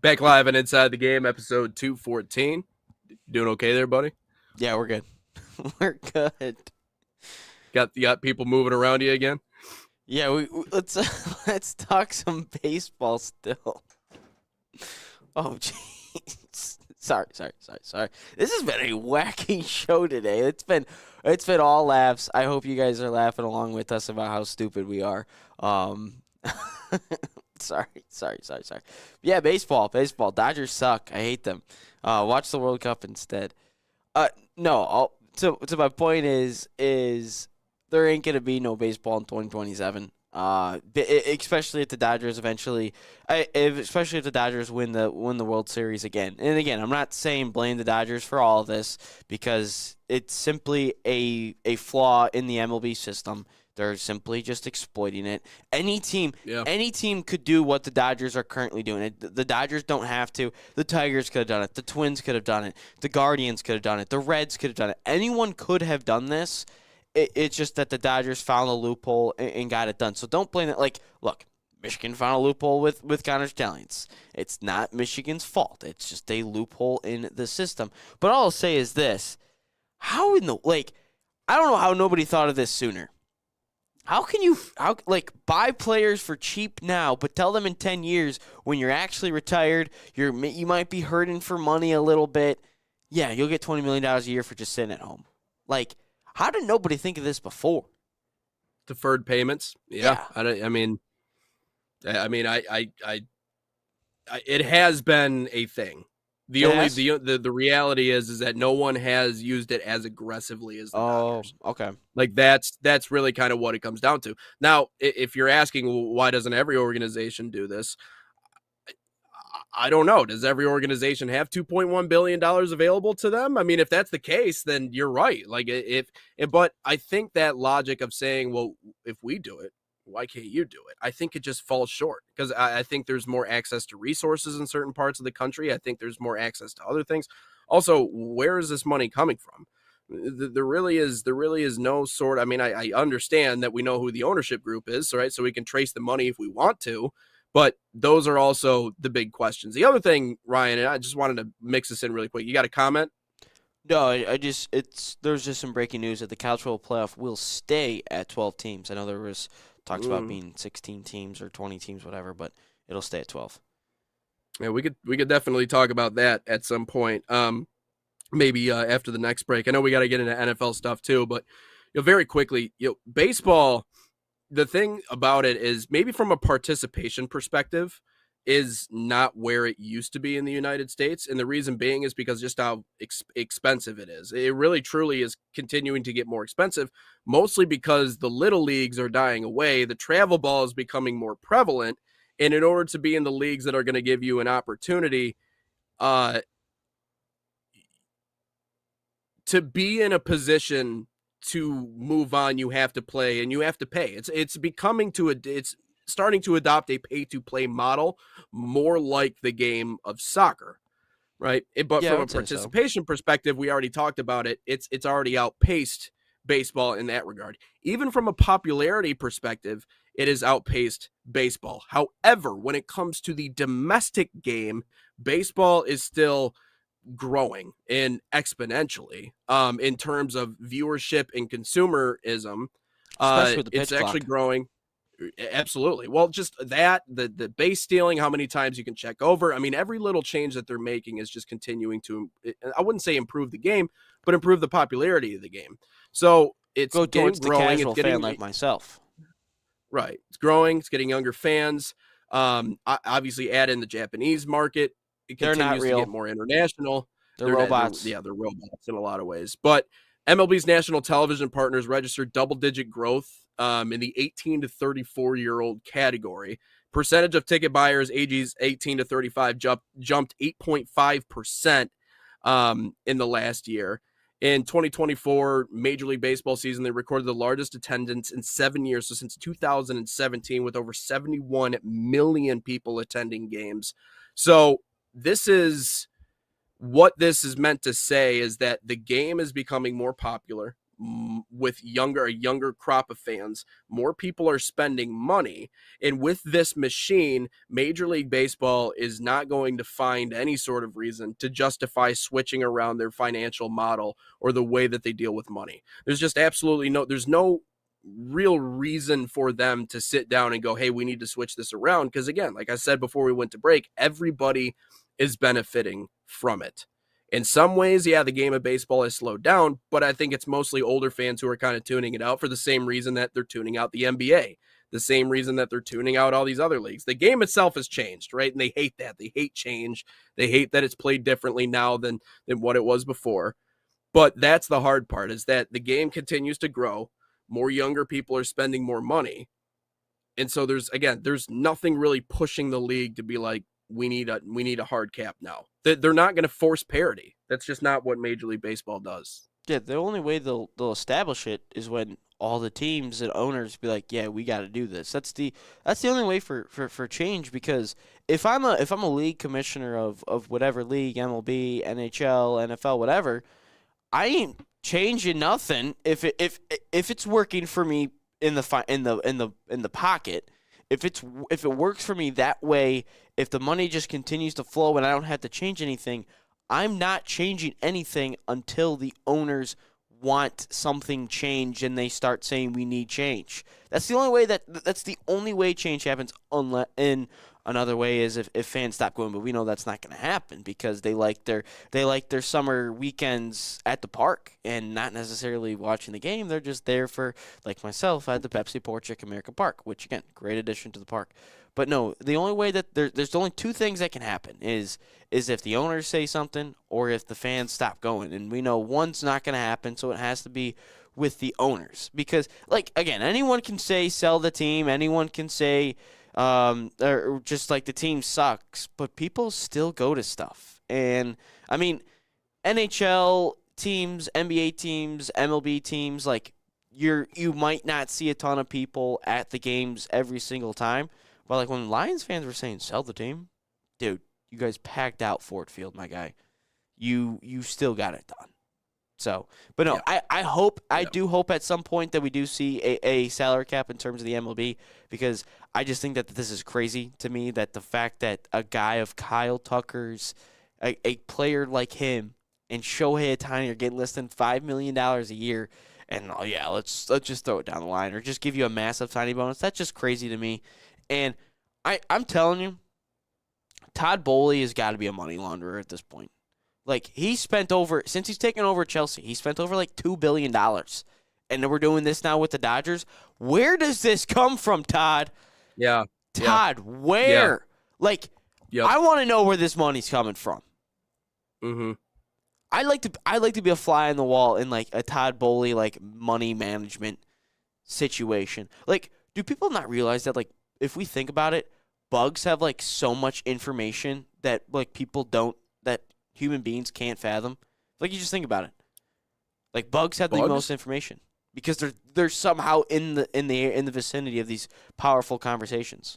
Back live and Inside the Game, episode 214. Doing okay there, buddy? Yeah, we're good. We're good. Got people moving around you again? Yeah, let's talk some baseball still. Oh, jeez. Sorry. This has been a wacky show today. It's been all laughs. I hope you guys are laughing along with us about how stupid we are. Sorry. Yeah, baseball. Dodgers suck. I hate them. Watch the World Cup instead. No. So my point is there ain't gonna be no baseball in 2027. Especially if the Dodgers especially if the Dodgers win the World Series again. And again, I'm not saying blame the Dodgers for all of this because it's simply a flaw in the MLB system. They're simply just exploiting it. Any team could do what the Dodgers are currently doing. The Dodgers don't have to. The Tigers could have done it. The Twins could have done it. The Guardians could have done it. The Reds could have done it. Anyone could have done this It's just that the Dodgers found a loophole and got it done. So don't blame it. Like, look, Michigan found a loophole with Connor Stalions. It's not Michigan's fault. It's just a loophole in the system. But all I'll say is this. How in the, like, I don't know how nobody thought of this sooner. How can you, buy players for cheap now, but tell them in 10 years when you're actually retired, you might be hurting for money a little bit. Yeah, you'll get $20 million a year for just sitting at home. Like, how did nobody think of this before? Deferred payments. Yeah. I mean, it has been a thing. The reality is that no one has used it as aggressively as the Dodgers. Okay. Like that's really kind of what it comes down to. Now, if you're asking why doesn't every organization do this, I don't know. Does every organization have $2.1 billion available to them? I mean, if that's the case, then you're right. Like but I think that logic of saying, well, if we do it, why can't you do it? I think it just falls short because I think there's more access to resources in certain parts of the country. I think there's more access to other things. Also, where is this money coming from? There really is no sort. I mean, I understand that we know who the ownership group is, right? So we can trace the money if we want to, but those are also the big questions. The other thing, Ryan, and I just wanted to mix this in really quick. You got a comment? No, there's just some breaking news that the College Football Playoff will stay at 12 teams. I know there was talks about being 16 teams or 20 teams, whatever, but it'll stay at 12. Yeah, we could definitely talk about that at some point. Maybe after the next break. I know we got to get into NFL stuff too, but very quickly, baseball. The thing about it is maybe from a participation perspective is not where it used to be in the United States. And the reason being is because just how expensive it is. It really truly is continuing to get more expensive, mostly because the little leagues are dying away. The travel ball is becoming more prevalent. And in order to be in the leagues that are going to give you an opportunity to be in a position to move on, you have to play and you have to pay. It's starting to adopt a pay-to-play model, more like the game of soccer, right? But from a participation perspective, we already talked about it. It's already outpaced baseball in that regard. Even from a popularity perspective, it has outpaced baseball. However, when it comes to the domestic game, baseball is still growing and exponentially in terms of viewership and consumerism. Especially with the it's pitch actually clock. growing. Absolutely. Well, just that, the base stealing, how many times you can check over. I mean, every little change that they're making is just continuing to, I wouldn't say improve the game, but improve the popularity of the game. So it's Go towards the growing. casual fan like myself. Right. It's growing. It's getting younger fans. Obviously add in the Japanese market. It They're not continues real. to get more international. They're robots. They're robots in a lot of ways. But MLB's national television partners registered double-digit growth in the 18 to 34-year-old category. Percentage of ticket buyers ages 18 to 35 jumped 8.5% in the last year. In 2024 Major League Baseball season, they recorded the largest attendance in 7 years, so since 2017, with over 71 million people attending games. So this is what this is meant to say, is that the game is becoming more popular with a younger crop of fans. More people are spending money, and with this machine, Major League Baseball is not going to find any sort of reason to justify switching around their financial model or the way that they deal with money. There's just absolutely no real reason for them to sit down and go, hey, we need to switch this around, because again, like I said before we went to break, everybody is benefiting from it. In some ways, yeah, the game of baseball has slowed down, but I think it's mostly older fans who are kind of tuning it out for the same reason that they're tuning out the NBA, the same reason that they're tuning out all these other leagues. The game itself has changed, right? And they hate that. They hate change. They hate that it's played differently now than what it was before. But that's the hard part, is that the game continues to grow. More younger people are spending more money. And so there's nothing really pushing the league to be like, we need a hard cap now. They're not going to force parity. That's just not what Major League Baseball does. Yeah, the only way they'll establish it is when all the teams and owners be like, yeah, we got to do this. That's the only way for change, because if I'm a league commissioner of whatever league, MLB, NHL, NFL, whatever, I ain't changing nothing if it's working for me in the pocket. If it works for me that way, if the money just continues to flow and I don't have to change anything, I'm not changing anything until the owners want something changed and they start saying we need change. That's the only way change happens. Unless in another way is if fans stop going, but we know that's not going to happen because they like their summer weekends at the park and not necessarily watching the game. They're just there for, like myself, at the Pepsi Porch at America Park, which again, great addition to the park. But no, the only way that there's only two things that can happen is if the owners say something or if the fans stop going. And we know one's not going to happen, so it has to be with the owners. Because, like, again, anyone can say sell the team. Anyone can say or just like the team sucks. But people still go to stuff. And, I mean, NHL teams, NBA teams, MLB teams, like, you might not see a ton of people at the games every single time. But, like, when Lions fans were saying, sell the team, dude, you guys packed out Ford Field, my guy. You still got it done. So, but no, yeah. I do hope at some point that we do see a salary cap in terms of the MLB, because I just think that this is crazy to me, that the fact that a guy of Kyle Tucker's, a player like him and Shohei Ohtani are getting less than $5 million a year, and, oh, yeah, let's just throw it down the line or just give you a massive tiny bonus. That's just crazy to me. And I'm telling you, Todd Boehly has got to be a money launderer at this point. Like, since he's taken over Chelsea, he spent over like $2 billion. And we're doing this now with the Dodgers. Where does this come from, Todd? Yeah. Todd, where? Yeah. Like, I want to know where this money's coming from. Mm-hmm. I like to be a fly on the wall in like a Todd Boehly like money management situation. Like, do people not realize that, like, if we think about it, bugs have like so much information that like that human beings can't fathom? Like, you just think about it. Like, bugs have the most information because they're somehow in the vicinity of these powerful conversations.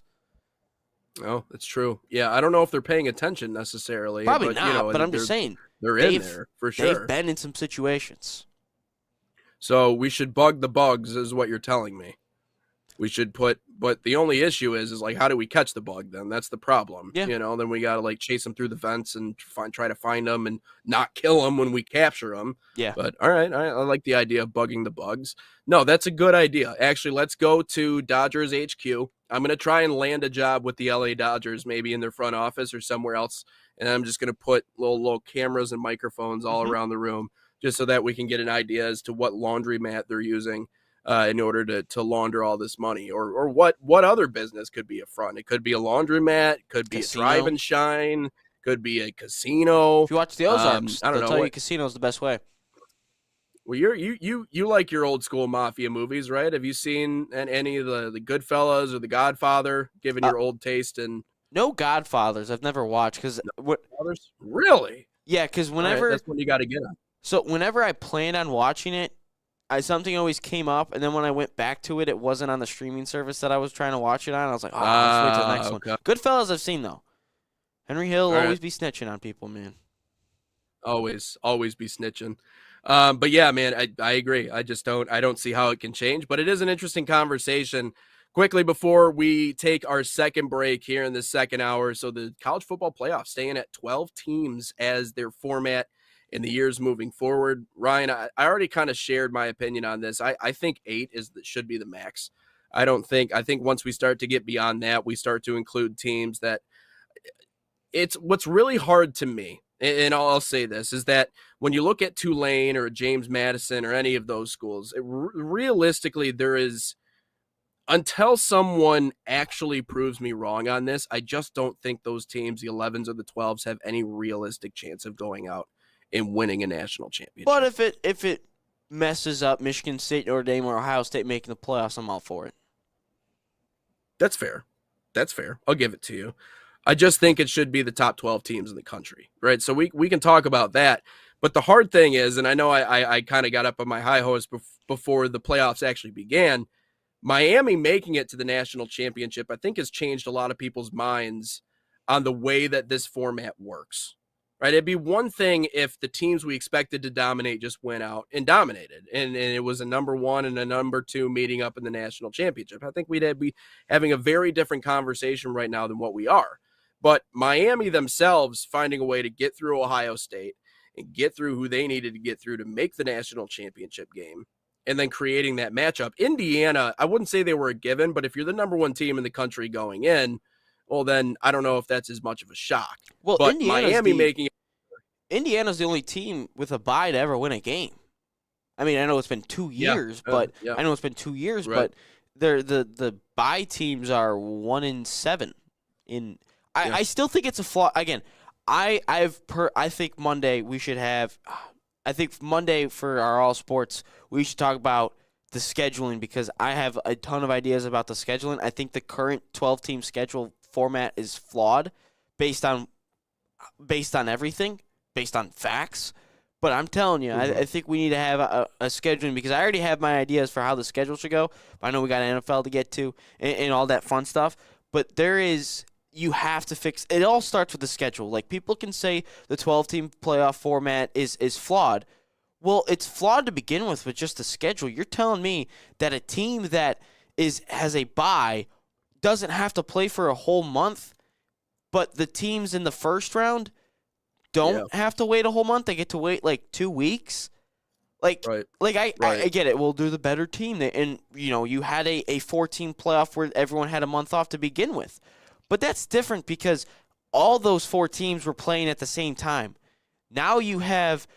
Oh, that's true. Yeah, I don't know if they're paying attention necessarily. Probably not, but I'm just saying. They're in there, for sure. They've been in some situations. So we should bug the bugs, is what you're telling me. We should but the only issue is like, how do we catch the bug then? That's the problem. Yeah. Then we got to like chase them through the vents and try to find them and not kill them when we capture them. Yeah. But all right, I like the idea of bugging the bugs. No, that's a good idea. Actually, let's go to Dodgers HQ. I'm going to try and land a job with the LA Dodgers, maybe in their front office or somewhere else. And I'm just going to put little cameras and microphones all around the room just so that we can get an idea as to what laundromat they're using in order to launder all this money, or what other business could be a front. It could be a laundromat, could be casino. A drive and shine, could be a casino. If you watch the Ozarks, I don't know. Tell you casino's the best way. Well, you like your old school mafia movies, right? Have you seen any of the Goodfellas or the Godfather? Given your old taste and no Godfathers, I've never watched because really, yeah, because whenever that's when you got to get them. So whenever I planned on watching it, something always came up, and then when I went back to it, it wasn't on the streaming service that I was trying to watch it on. I was like, let's wait till the next one. Goodfellas I've seen, though. Henry Hill will always be snitching on people, man. Always be snitching. But yeah, man, I agree. I don't see how it can change, but it is an interesting conversation. Quickly before we take our second break here in the second hour, so the college football playoff staying at 12 teams as their format in the years moving forward. Ryan, I already kind of shared my opinion on this. I think 8 should be the max. I think once we start to get beyond that, we start to include teams that it's what's really hard to me. And I'll say this is that when you look at Tulane or James Madison or any of those schools, realistically, there is, until someone actually proves me wrong on this, I just don't think those teams, the 11s or the 12s, have any realistic chance of going out and winning a national championship. But if it messes up Michigan State, Notre Dame, or Ohio State making the playoffs, I'm all for it. That's fair. I'll give it to you. I just think it should be the top 12 teams in the country, right? So we can talk about that. But the hard thing is, and I know I kind of got up on my high horse before the playoffs actually began, Miami making it to the national championship, I think, has changed a lot of people's minds on the way that this format works. right? It'd be one thing if the teams we expected to dominate just went out and dominated, and it was a number 1 and a number 2 meeting up in the national championship. I think we'd be having a very different conversation right now than what we are. But Miami themselves finding a way to get through Ohio State and get through who they needed to get through to make the national championship game, and then creating that matchup. Indiana, I wouldn't say they were a given, but if you're the number 1 team in the country going in, well, then I don't know if that's as much of a shock. Well, but Indiana's the only team with a bye to ever win a game. I mean, I know it's been 2 years, but the bye teams are 1-7. I still think it's a flaw. Again, I think Monday we should have. I think Monday for our All Sports we should talk about the scheduling, because I have a ton of ideas about the scheduling. I think the current 12-team schedule format is flawed based on everything, based on facts. But I'm telling you, I think we need to have a scheduling, because I already have my ideas for how the schedule should go. I know we got NFL to get to and all that fun stuff. But you have to fix – it all starts with the schedule. Like, people can say the 12-team playoff format is flawed. Well, it's flawed to begin with just the schedule. You're telling me that a team that has a bye doesn't have to play for a whole month, but the teams in the first round don't have to wait a whole month? They get to wait like 2 weeks? I get it. We'll do the better team. And, you had a 4-team playoff where everyone had a month off to begin with. But that's different because all those 4 teams were playing at the same time. Now you have,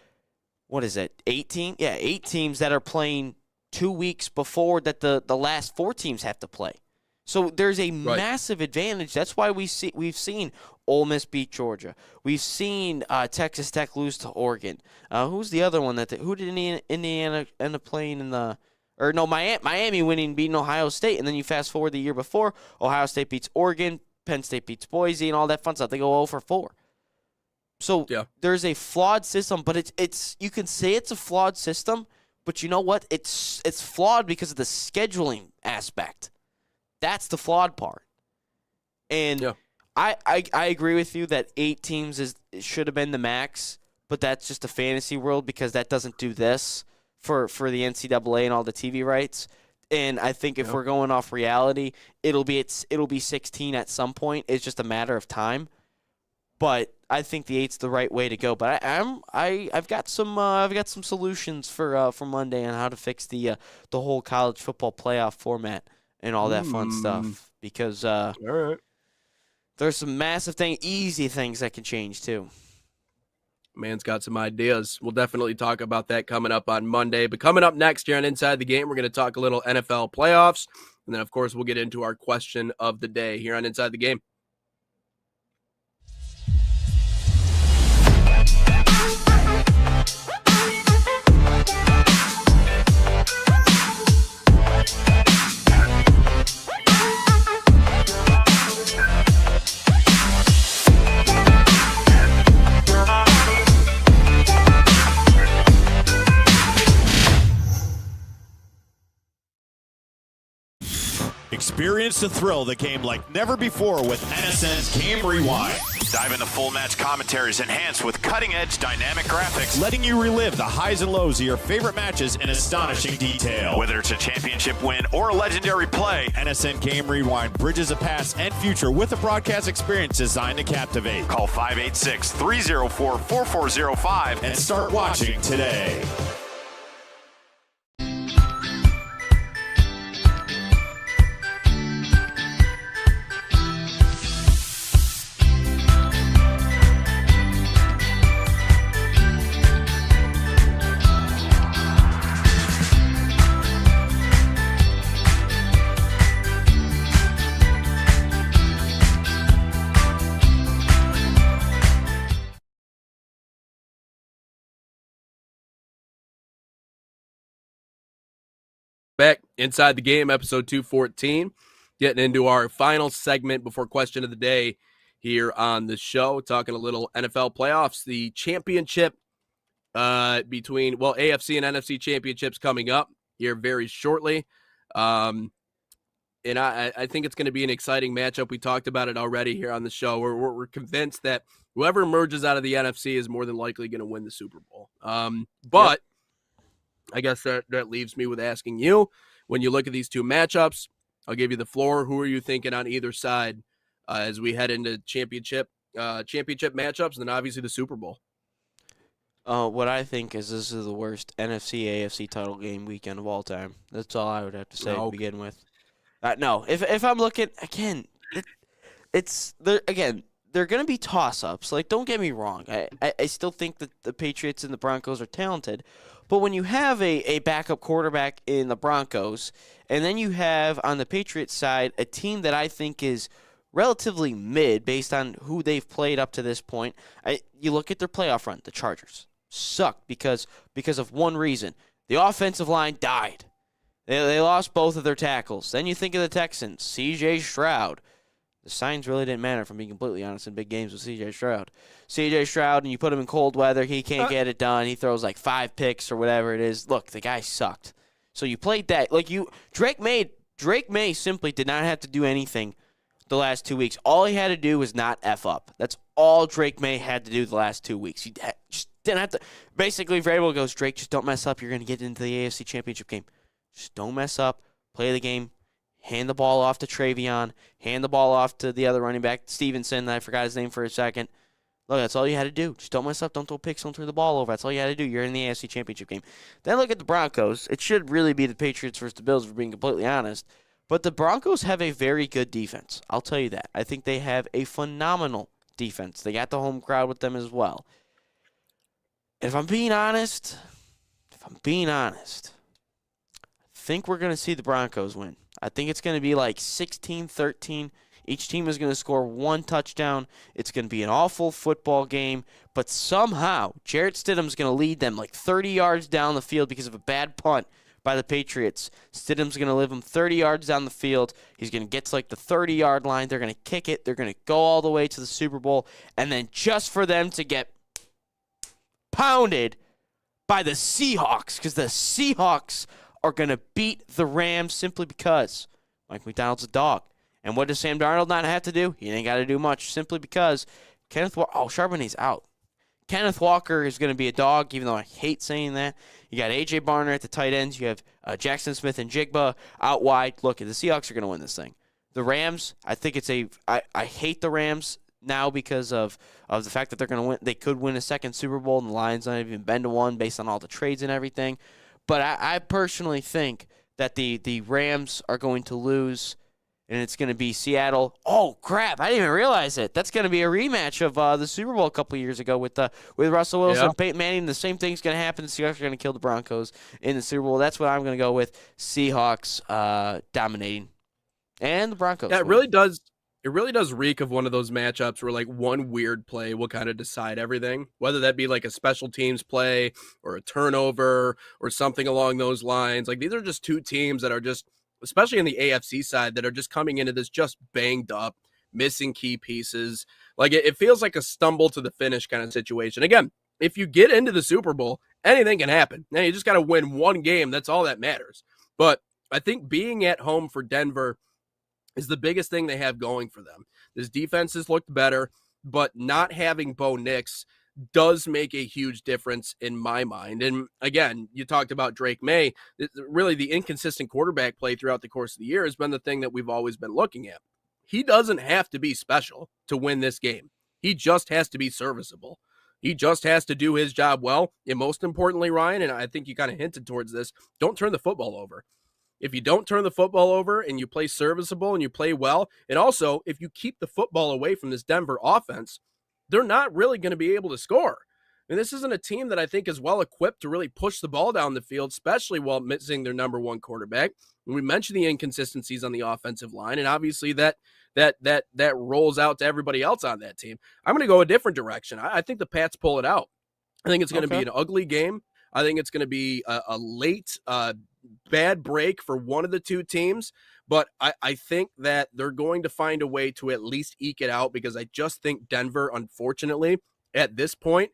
8 teams? Yeah, 8 teams that are playing 2 weeks before that the last 4 teams have to play. So there's a massive advantage. That's why we've seen Ole Miss beat Georgia. We've seen Texas Tech lose to Oregon. Who's the other one who did Indiana end up playing in the? Or no, Miami beating Ohio State, and then you fast forward the year before, Ohio State beats Oregon, Penn State beats Boise, and all that fun stuff. They go 0-4. So there's a flawed system, but it's you can say it's a flawed system, but you know what? It's flawed because of the scheduling aspect. That's the flawed part. And I agree with you that 8 teams should have been the max, but that's just a fantasy world because that doesn't do this for the NCAA and all the TV rights. And I think if we're going off reality, it'll be 16 at some point. It's just a matter of time. But I think the 8's the right way to go. But I've got some solutions for Monday on how to fix the whole college football playoff format and all that fun stuff. Because there's some massive easy things that can change too. Man's got some ideas. We'll definitely talk about that coming up on Monday. But coming up next here on Inside the Game, we're going to talk a little NFL playoffs. And then, of course, we'll get into our question of the day here on Inside the Game. Experience the thrill of the game like never before with NSN's Game Rewind. Dive into full match commentaries enhanced with cutting-edge dynamic graphics, Letting you relive the highs and lows of your favorite matches in astonishing detail. whether it's a championship win or a legendary play. NSN Game Rewind bridges the past and future with a broadcast experience designed to captivate. Call 586-304-4405 And start watching today. Back Inside the Game, episode 214, getting into our final segment before question of the day here on the show, talking a little NFL playoffs, the championship between, AFC and NFC championships coming up here very shortly. And And I think it's going to be an exciting matchup. We talked about it already here on the show. We're convinced that whoever emerges out of the NFC is more than likely going to win the Super Bowl. But I guess that leaves me with asking you, when you look at these two matchups, I'll give you the floor. Who are you thinking on either side as we head into championship matchups, and then obviously the Super Bowl? What I think is this is the worst NFC AFC title game weekend of all time. That's all I would have to say to begin with. No, if I'm looking again, they're going to be toss-ups. Like, don't get me wrong. I still think that the Patriots and the Broncos are talented, but when you have a backup quarterback in the Broncos, and then you have on the Patriots side a team that I think is relatively mid based on who they've played up to this point. You look at their playoff run, the Chargers sucked because of one reason. The offensive line died. They lost both of their tackles. Then you think of the Texans, C.J. Stroud. The signs really didn't matter, if I'm being completely honest, in big games with C.J. Stroud. C.J. Stroud, and you put him in cold weather, he can't get it done. He throws like 5 picks or whatever it is. Look, the guy sucked. So you played that. Drake May simply did not have to do anything the last 2 weeks. All he had to do was not F up. That's all Drake May had to do the last 2 weeks. He just didn't have to. Basically, Vrabel goes, Drake, just don't mess up. You're going to get into the AFC Championship game. Just don't mess up. Play the game. Hand the ball off to Travion. Hand the ball off to the other running back, Stevenson. I forgot his name for a second. Look, that's all you had to do. Just don't mess up. Don't throw picks. Don't turn the ball over. That's all you had to do. You're in the AFC Championship game. Then look at the Broncos. It should really be the Patriots versus the Bills, if we're being completely honest. But the Broncos have a very good defense. I'll tell you that. I think they have a phenomenal defense. They got the home crowd with them as well. If I'm being honest, I think we're going to see the Broncos win. I think it's going to be like 16-13. Each team is going to score 1 touchdown. It's going to be an awful football game. But somehow, Jarrett Stidham's going to lead them like 30 yards down the field because of a bad punt by the Patriots. Stidham's going to lead them 30 yards down the field. He's going to get to like the 30-yard line. They're going to kick it. They're going to go all the way to the Super Bowl. And then just for them to get pounded by the Seahawks, because the Seahawks are going to beat the Rams simply because Mike McDonald's a dog. And what does Sam Darnold not have to do? He ain't got to do much, simply because Charbonnet's out. Kenneth Walker is going to be a dog, even though I hate saying that. You got A.J. Barner at the tight ends. You have Jackson Smith and Jigba out wide. Look, the Seahawks are going to win this thing. The Rams, I think I hate the Rams now because of the fact that they're going to win. They could win a second Super Bowl, and the Lions not even been to one based on all the trades and everything. But I personally think that the Rams are going to lose, and it's going to be Seattle. Oh, crap. I didn't even realize it. That's going to be a rematch of the Super Bowl a couple of years ago with Russell Wilson and Peyton Manning. The same thing's going to happen. The Seahawks are going to kill the Broncos in the Super Bowl. That's what I'm going to go with. Seahawks dominating. And the Broncos. Yeah, it really does. It really does reek of one of those matchups where like one weird play will kind of decide everything, whether that be like a special teams play or a turnover or something along those lines. Like, these are just two teams that are just, especially in the AFC side, that are just coming into this just banged up, missing key pieces. Like, it feels like a stumble to the finish kind of situation. Again, if you get into the Super Bowl, anything can happen. Now, you just got to win one game. That's all that matters. But I think being at home for Denver is the biggest thing they have going for them. This defense has looked better, but not having Bo Nix does make a huge difference in my mind. And again, you talked about Drake May. Really, the inconsistent quarterback play throughout the course of the year has been the thing that we've always been looking at. He doesn't have to be special to win this game. He just has to be serviceable. He just has to do his job well. And most importantly, Ryan, and I think you kind of hinted towards this, don't turn the football over. If you don't turn the football over and you play serviceable and you play well, and also if you keep the football away from this Denver offense, they're not really going to be able to score. And this isn't a team that I think is well equipped to really push the ball down the field, especially while missing their number one quarterback. And we mentioned the inconsistencies on the offensive line, and obviously that rolls out to everybody else on that team. I'm going to go a different direction. I think the Pats pull it out. I think it's going to be an ugly game. I think it's going to be a late bad break for one of the two teams, but I think that they're going to find a way to at least eke it out, because I just think Denver, unfortunately, at this point,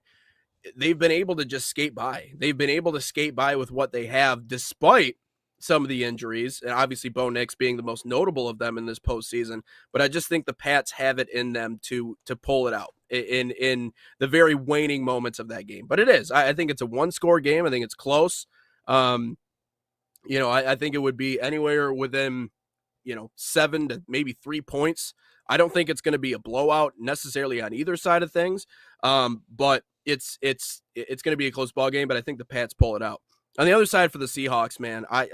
they've been able to just skate by. They've been able to skate by with what they have, despite some of the injuries, and obviously Bo Nix being the most notable of them in this postseason. But I just think the Pats have it in them to pull it out in the very waning moments of that game. But it is. I think it's a one-score game. I think it's close. I think it would be anywhere within 7 to maybe 3 points. I don't think it's going to be a blowout necessarily on either side of things, but it's going to be a close ball game. But I think the Pats pull it out. On the other side for the Seahawks, man, I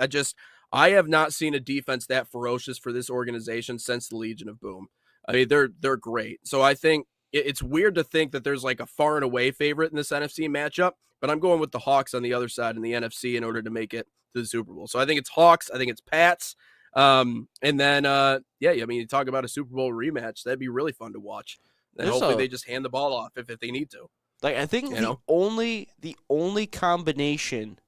have not seen a defense that ferocious for this organization since the Legion of Boom. I mean, they're great. So I think it's weird to think that there's like a far and away favorite in this NFC matchup, but I'm going with the Hawks on the other side in the NFC in order to make it to the Super Bowl. So I think it's Hawks. I think it's Pats. And then, you talk about a Super Bowl rematch. That'd be really fun to watch. And hopefully they just hand the ball off if they need to. Like, I think the only combination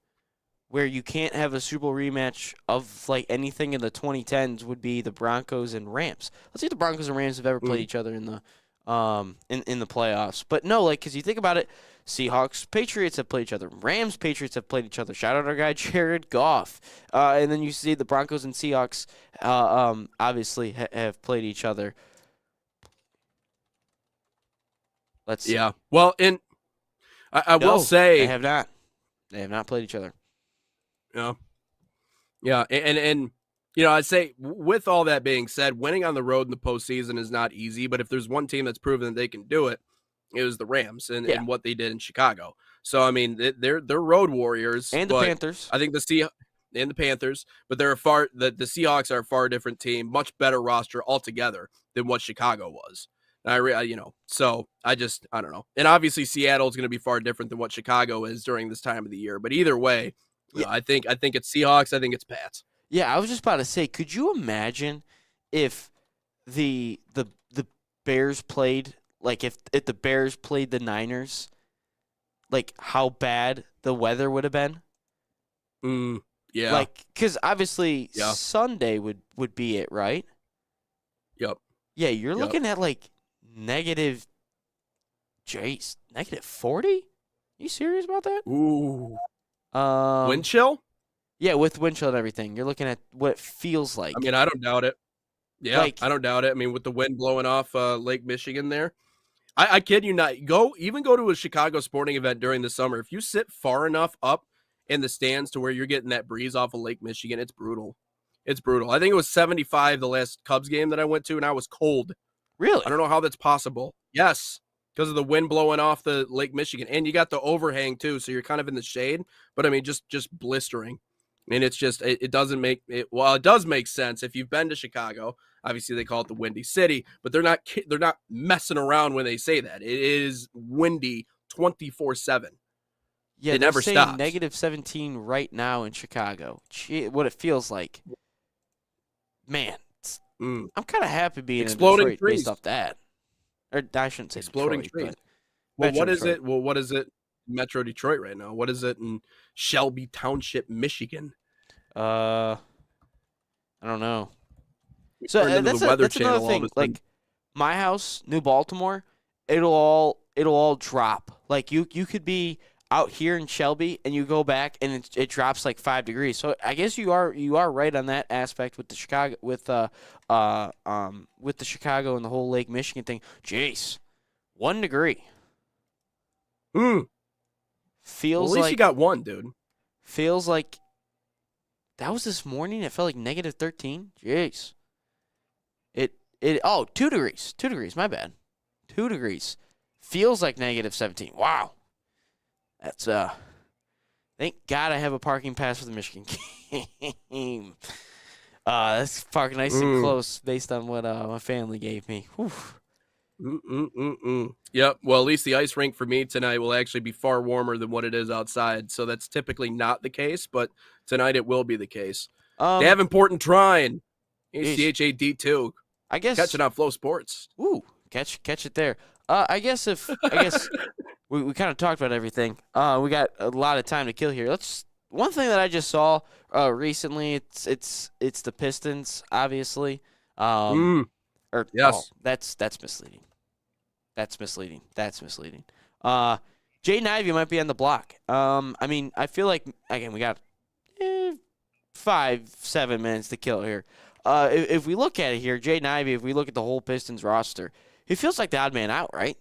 where you can't have a Super Bowl rematch of like anything in the 2010s would be the Broncos and Rams. Let's see if the Broncos and Rams have ever played each other in the playoffs. But no, like, because you think about it, Seahawks, Patriots have played each other. Rams, Patriots have played each other. Shout out our guy Jared Goff. And then you see the Broncos and Seahawks obviously have played each other. Let's see. Yeah. Well, I will say they have not. They have not played each other. Yeah. Yeah. And I'd say with all that being said, winning on the road in the postseason is not easy. But if there's one team that's proven that they can do it, it was the Rams and what they did in Chicago. So, I mean, they're road warriors. And the Panthers. I think and the Panthers, but the Seahawks are a far different team, much better roster altogether than what Chicago was. I don't know. And obviously Seattle is going to be far different than what Chicago is during this time of the year. But either way, I think it's Seahawks. I think it's Pats. Yeah, I was just about to say, could you imagine if the Bears played, like if the Bears played the Niners, like how bad the weather would have been? Yeah. Like, because obviously Sunday would be it, right? Yep. Yeah, you're looking at like negative 40? You serious about that? Ooh. Wind chill? Yeah, with wind chill and everything. You're looking at what it feels like. I mean, I don't doubt it. Yeah, Like- I don't doubt it. I mean, with the wind blowing off Lake Michigan there. I kid you not. Go to a Chicago sporting event during the summer. If you sit far enough up in the stands to where you're getting that breeze off of Lake Michigan, it's brutal. It's brutal. I think it was 75 the last Cubs game that I went to, and I was cold. Really? I don't know how that's possible. Yes, because of the wind blowing off the Lake Michigan. And you got the overhang, too, so you're kind of in the shade. But, I mean, just blistering. And it's just, it doesn't make it. Well, it does make sense if you've been to Chicago. Obviously, they call it the Windy City, but they're not messing around when they say that. It is windy 24/7. Yeah, it never stops. Negative 17 right now in Chicago. Gee, what it feels like. Man, I'm kind of happy being Exploding in Detroit trees. based off that. Or I shouldn't say Exploding Detroit, trees. but Well, Metro what is Detroit. it? Well, what is it? Metro Detroit right now. What is it in Shelby Township, Michigan? I don't know. We So turned into that's the Weather another Channel all thing. of a sudden. Like my house, New Baltimore, it'll all drop. Like you could be out here in Shelby and you go back and it drops like 5 degrees. So I guess you are right on that aspect with the Chicago with the Chicago and the whole Lake Michigan thing. Jeez, 1 degree Well, feels at least like you got one, dude. feels like that was this morning. It felt like negative 13. Jeez. 2 degrees. 2 degrees. My bad. 2 degrees. Feels like negative 17. Wow. That's thank God I have a parking pass for the Michigan game. That's parking nice and close based on what my family gave me. Whew. Yep. Well, at least the ice rink for me tonight will actually be far warmer than what it is outside. So that's typically not the case, but tonight it will be the case. Davenport Trine, CHAD2. I guess Catching on Flow Sports. Ooh, catch it there. I guess we kind of talked about everything. We got a lot of time to kill here. One thing that I just saw recently. It's the Pistons, obviously. That's misleading. That's misleading. Jaden Ivey might be on the block. I mean, I feel like again we got 5-7 minutes to kill here. If we look at it here, Jaden Ivey, if we look at the whole Pistons roster, he feels like the odd man out, right?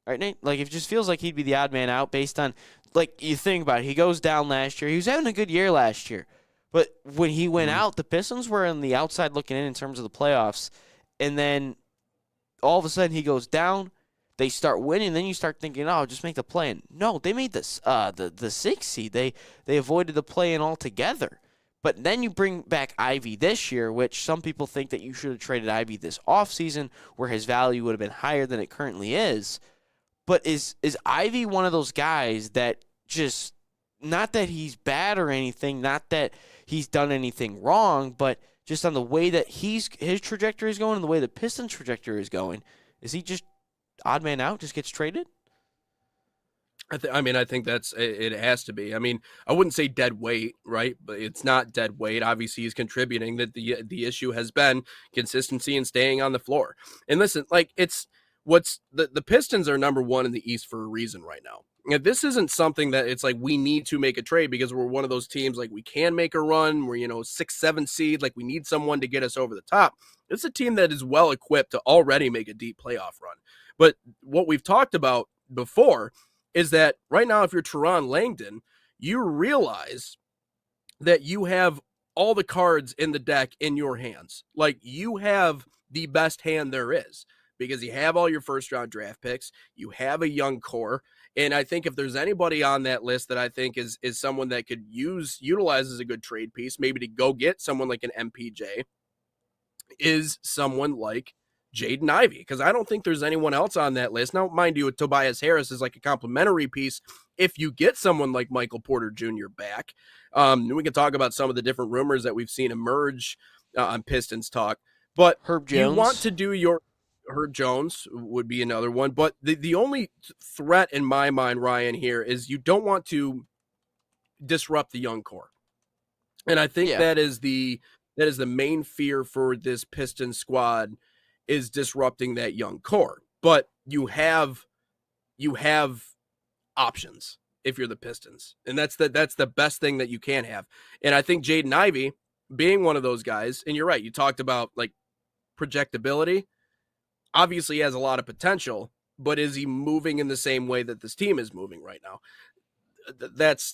Right, Nate? Like, it just feels like he'd be the odd man out based on, like, you think about it. He goes down last year. He was having a good year last year. But when he went out, the Pistons were on the outside looking in terms of the playoffs. And then all of a sudden he goes down. They start winning. Then you start thinking, oh, just make the play-in. No, they made the 6th seed. They avoided the play-in altogether. But then you bring back Ivey this year, which some people think that you should have traded Ivey this offseason where his value would have been higher than it currently is. But is Ivey one of those guys that just, not that he's bad or anything, not that he's done anything wrong, but just on the way that his trajectory is going and the way the Pistons' trajectory is going, is he just odd man out, just gets traded? I think it has to be. I mean, I wouldn't say dead weight, right? But it's not dead weight. Obviously, he's contributing. That the issue has been consistency and staying on the floor. And listen, like, it's what's the Pistons are number 1 in the East for a reason right now. And this isn't something that it's like we need to make a trade because we're one of those teams like we can make a run. We're 6-7 seed. Like, we need someone to get us over the top. It's a team that is well equipped to already make a deep playoff run. But what we've talked about before is that right now, if you're Teron Langdon, you realize that you have all the cards in the deck in your hands. Like, you have the best hand there is because you have all your first-round draft picks. You have a young core. And I think if there's anybody on that list that I think is someone that could utilize as a good trade piece, maybe to go get someone like an MPJ, is someone like Jaden Ivey, because I don't think there's anyone else on that list. Now, mind you, Tobias Harris is like a complimentary piece if you get someone like Michael Porter Jr. back. We can talk about some of the different rumors that we've seen emerge on Pistons Talk. But Herb Jones. You want to do your Herb Jones would be another one. But the only threat in my mind, Ryan, here is you don't want to disrupt the young core. And I think that is the main fear for this Pistons squad, is disrupting that young core. But you have options if you're the Pistons. And that's the best thing that you can have. And I think Jaden Ivey being one of those guys, and you're right, you talked about like projectability. Obviously he has a lot of potential, but is he moving in the same way that this team is moving right now?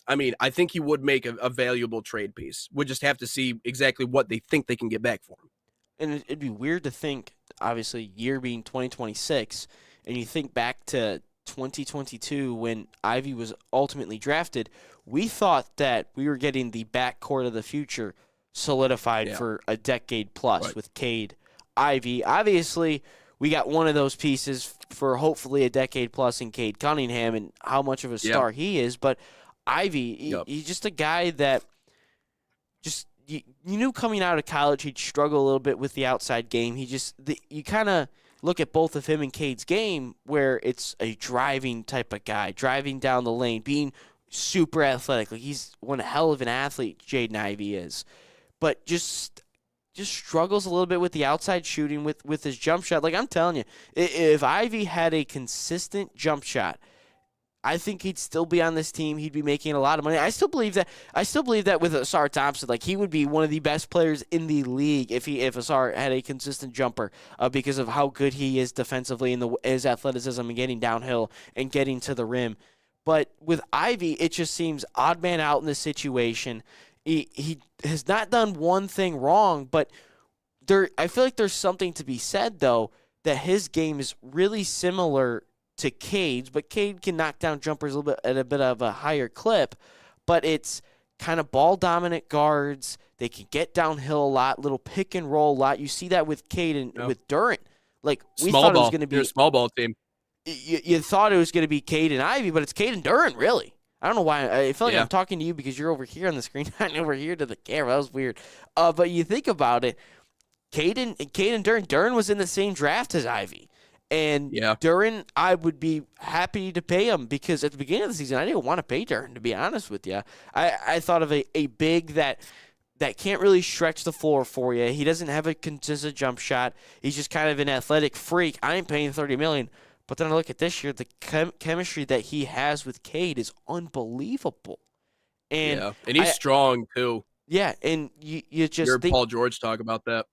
I think he would make a valuable trade piece. We'll just have to see exactly what they think they can get back for him. And it'd be weird to think, obviously, year being 2026, and you think back to 2022 when Ivey was ultimately drafted, we thought that we were getting the backcourt of the future solidified for a decade plus with Cade, Ivey. Obviously, we got one of those pieces for hopefully a decade plus in Cade Cunningham and how much of a star he is. But Ivey, he's just a guy that just – you knew coming out of college he'd struggle a little bit with the outside game. You kind of look at both of him and Cade's game where it's a driving type of guy, driving down the lane, being super athletic. Like, he's one hell of an athlete, Jaden Ivey is. But just struggles a little bit with the outside shooting with his jump shot. Like, I'm telling you, if Ivey had a consistent jump shot, I think he'd still be on this team. He'd be making a lot of money. I still believe that with Ausar Thompson, like, he would be one of the best players in the league if Ausar had a consistent jumper because of how good he is defensively and his athleticism and getting downhill and getting to the rim. But with Ivey, it just seems odd man out in this situation. He has not done one thing wrong, but I feel like there's something to be said, though, that his game is really similar to Cade's, but Cade can knock down jumpers a little bit at a bit of a higher clip, but it's kind of ball-dominant guards. They can get downhill a lot, little pick and roll a lot. You see that with Cade and with Durant. Like, we thought it was going to be a small ball team. You thought it was going to be Cade and Ivey, but it's Cade and Durant, really. I don't know why. I feel like I'm talking to you because you're over here on the screen, not over here to the camera. That was weird. But you think about it, Cade and Durant. Durant was in the same draft as Ivey. And Duran, I would be happy to pay him because at the beginning of the season, I didn't want to pay Duran, to be honest with you. I thought of a big that can't really stretch the floor for you. He doesn't have a consistent jump shot. He's just kind of an athletic freak. I ain't paying $30 million. But then I look at this year, the chemistry that he has with Cade is unbelievable. And he's strong too. Yeah, and you just Heard think, Paul George talk about that.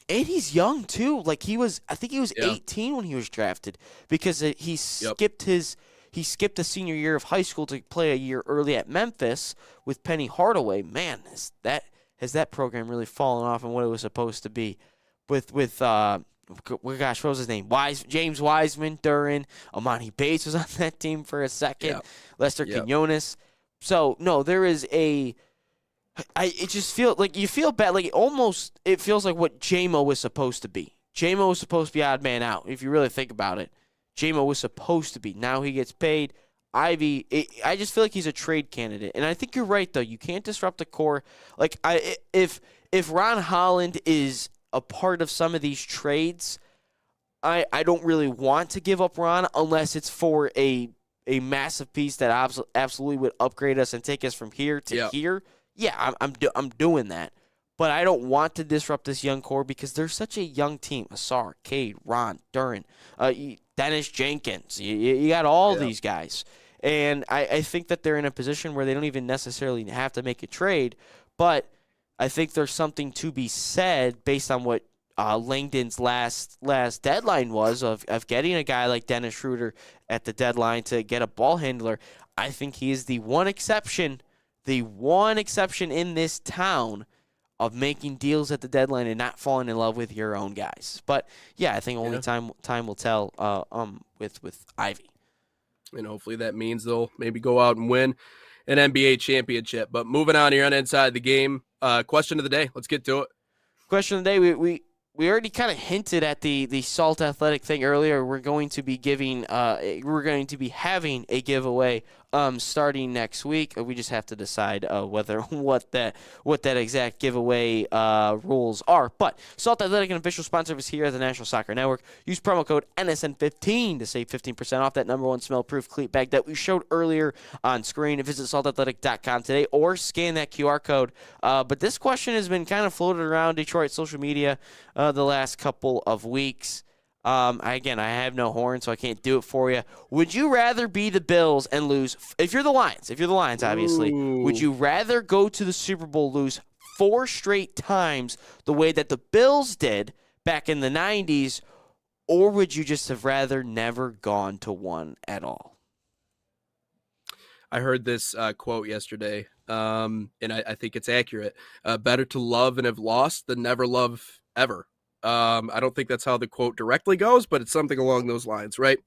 and he's young too. Like I think he was Yeah. 18 when he was drafted because he skipped the senior year of high school to play a year early at Memphis with Penny Hardaway. Man, has that program really fallen off and what it was supposed to be? With gosh, what was his name? James Wiseman, Duran, Amani Bates was on that team for a second. Yeah. Lester Yeah. Quinones. So no, there is it just feel like you feel bad. Like it feels like what JMO was supposed to be. JMO was supposed to be odd man out. If you really think about it, JMO was supposed to be. Now he gets paid. Ivy, I just feel like he's a trade candidate, and I think you're right though. You can't disrupt the core. Like if Ron Holland is a part of some of these trades, I don't really want to give up Ron unless it's for a massive piece that absolutely would upgrade us and take us from here to here. Yeah, I'm doing that. But I don't want to disrupt this young core because they're such a young team. Asar, Cade, Ron, Duran, Dennis Jenkins. You got all these guys. And I think that they're in a position where they don't even necessarily have to make a trade. But I think there's something to be said based on what Langdon's last deadline was of getting a guy like Dennis Schroeder at the deadline to get a ball handler. I think he is the one exception in this town of making deals at the deadline and not falling in love with your own guys. But yeah, I think only time will tell with Ivy. And hopefully that means they'll maybe go out and win an NBA championship. But moving on here on Inside the Game, question of the day. Let's get to it. Question of the day, we already kind of hinted at the Salt Athletic thing earlier. We're going to be having a giveaway starting next week. We just have to decide what that exact giveaway rules are. But Salt Athletic, an official sponsor of us here at the National Soccer Network. Use promo code NSN15 to save 15% off that number one smell-proof cleat bag that we showed earlier on screen. Visit saltathletic.com today or scan that QR code. But this question has been kind of floated around Detroit social media the last couple of weeks. I have no horn, so I can't do it for you. Would you rather be the Bills and lose? If you're the Lions, obviously, would you rather go to the Super Bowl, lose 4 straight times the way that the Bills did back in the 90s, or would you just have rather never gone to one at all? I heard this quote yesterday, and I think it's accurate. Better to love and have lost than never love ever. I don't think that's how the quote directly goes, but it's something along those lines, right?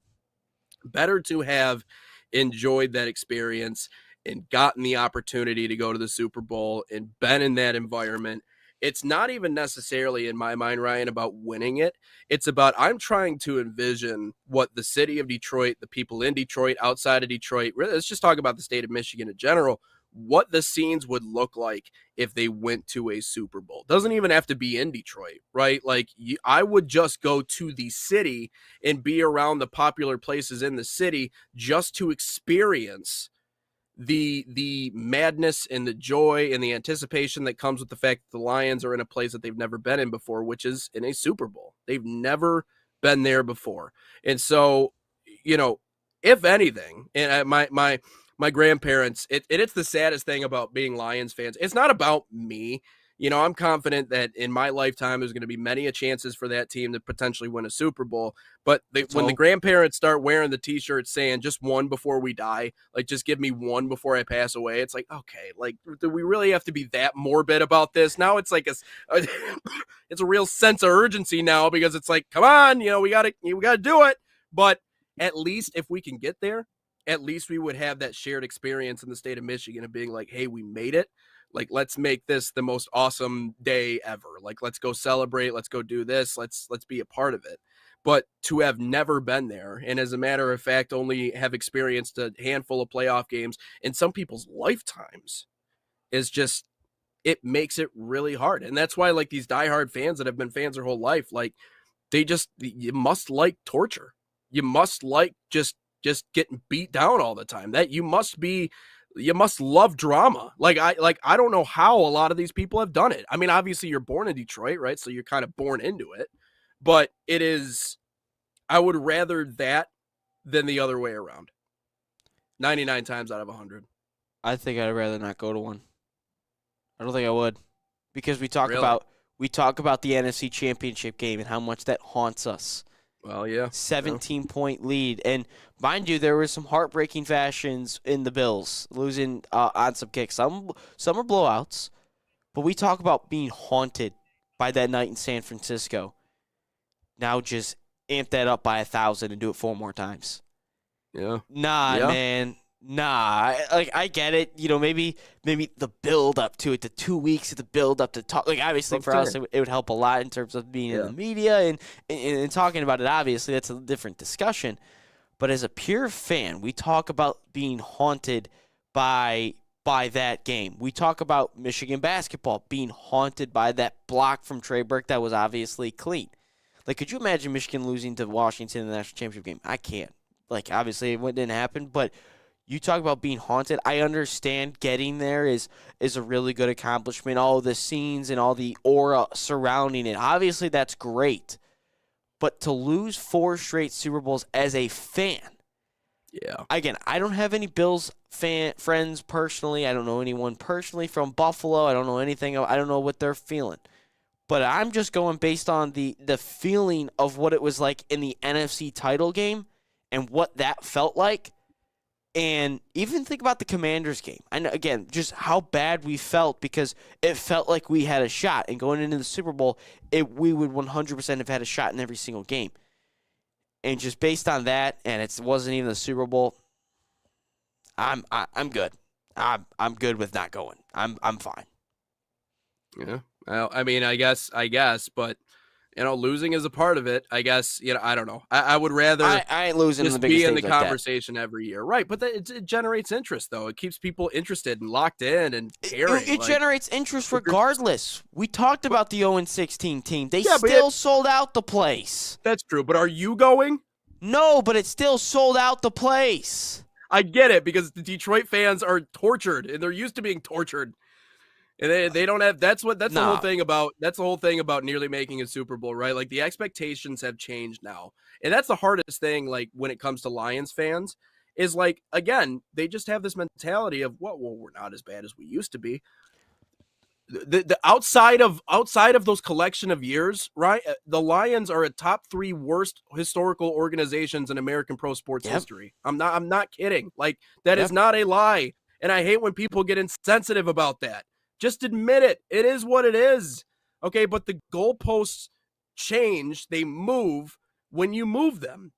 Better to have enjoyed that experience and gotten the opportunity to go to the Super Bowl and been in that environment. It's not even necessarily, in my mind, Ryan, about winning it. It's about I'm trying to envision what the city of Detroit, the people in Detroit, outside of Detroit, really, let's just talk about the state of Michigan in general, what the scenes would look like if they went to a Super Bowl. Doesn't even have to be in Detroit, right? Like I would just go to the city and be around the popular places in the city just to experience the madness and the joy and the anticipation that comes with the fact that the Lions are in a place that they've never been in before, which is in a Super Bowl. They've never been there before. And so, if anything, and my grandparents, it's the saddest thing about being Lions fans. It's not about me. I'm confident that in my lifetime, there's going to be many chances for that team to potentially win a Super Bowl. But when the grandparents start wearing the T-shirts saying just one before we die, like just give me one before I pass away, it's like, okay, like do we really have to be that morbid about this? Now it's like it's a real sense of urgency now because it's like, come on, we gotta do it. But at least if we can get there, at least we would have that shared experience in the state of Michigan of being like, hey, we made it. Like, let's make this the most awesome day ever. Like, let's go celebrate. Let's go do this. Let's be a part of it. But to have never been there, and as a matter of fact, only have experienced a handful of playoff games in some people's lifetimes, is just, it makes it really hard. And that's why, like, these diehard fans that have been fans their whole life, like, you must like torture. You must like just getting beat down all the time. That you must love drama. I don't know how a lot of these people have done it. I mean, obviously you're born in Detroit, right? So you're kind of born into it, but I would rather that than the other way around. 99 times out of 100. I think I'd rather not go to one. I don't think I would, because we talk Really? about the NFC Championship game and how much that haunts us. Well, yeah. 17-point lead, and mind you, there were some heartbreaking fashions in the Bills losing on some kicks. Some are blowouts, but we talk about being haunted by that night in San Francisco. Now just amp that up by 1,000 and do it 4 more times. Yeah. Nah, Yeah. man. Nah. I get it. You know, maybe the build up to it, the 2 weeks of the build up to talk. Like, obviously, for us, it would help a lot in terms of being in the media and talking about it. Obviously, that's a different discussion. But as a pure fan, we talk about being haunted by that game. We talk about Michigan basketball being haunted by that block from Trey Burke that was obviously clean. Like, could you imagine Michigan losing to Washington in the national championship game? I can't. Like, obviously, it didn't happen, but you talk about being haunted. I understand getting there is a really good accomplishment. All the scenes and all the aura surrounding it. Obviously, that's great. But to lose 4 straight Super Bowls as a fan, Yeah. again, I don't have any Bills friends personally. I don't know anyone personally from Buffalo. I don't know anything. I don't know what they're feeling. But I'm just going based on the feeling of what it was like in the NFC title game and what that felt like. And even think about the Commanders game. I know, again, just how bad we felt, because it felt like we had a shot. And going into the Super Bowl, we would 100% have had a shot in every single game. And just based on that, and it wasn't even the Super Bowl, I'm good. I'm good with not going. I'm fine. Yeah. Well, I mean, I guess, but losing is a part of it. I guess, I don't know. I would rather I ain't losing just in the biggest be in the stage like conversation every year, right? But it generates interest, though. It keeps people interested and locked in and caring. It generates interest regardless. We talked about the 0-16 team. They Yeah, but still sold out the place. That's true. But are you going? No, but it still sold out the place. I get it, because the Detroit fans are tortured, and they're used to being tortured. And they don't have, that's the whole thing about nearly making a Super Bowl, right? Like, the expectations have changed now. And that's the hardest thing, like, when it comes to Lions fans, is like, again, they just have this mentality of, well, we're not as bad as we used to be. The outside of those collection of years, right? The Lions are a top 3 worst historical organizations in American pro sports history. I'm not kidding. Like, that is not a lie. And I hate when people get insensitive about that. Just admit it. It is what it is. Okay, but the goalposts change. They move when you move them.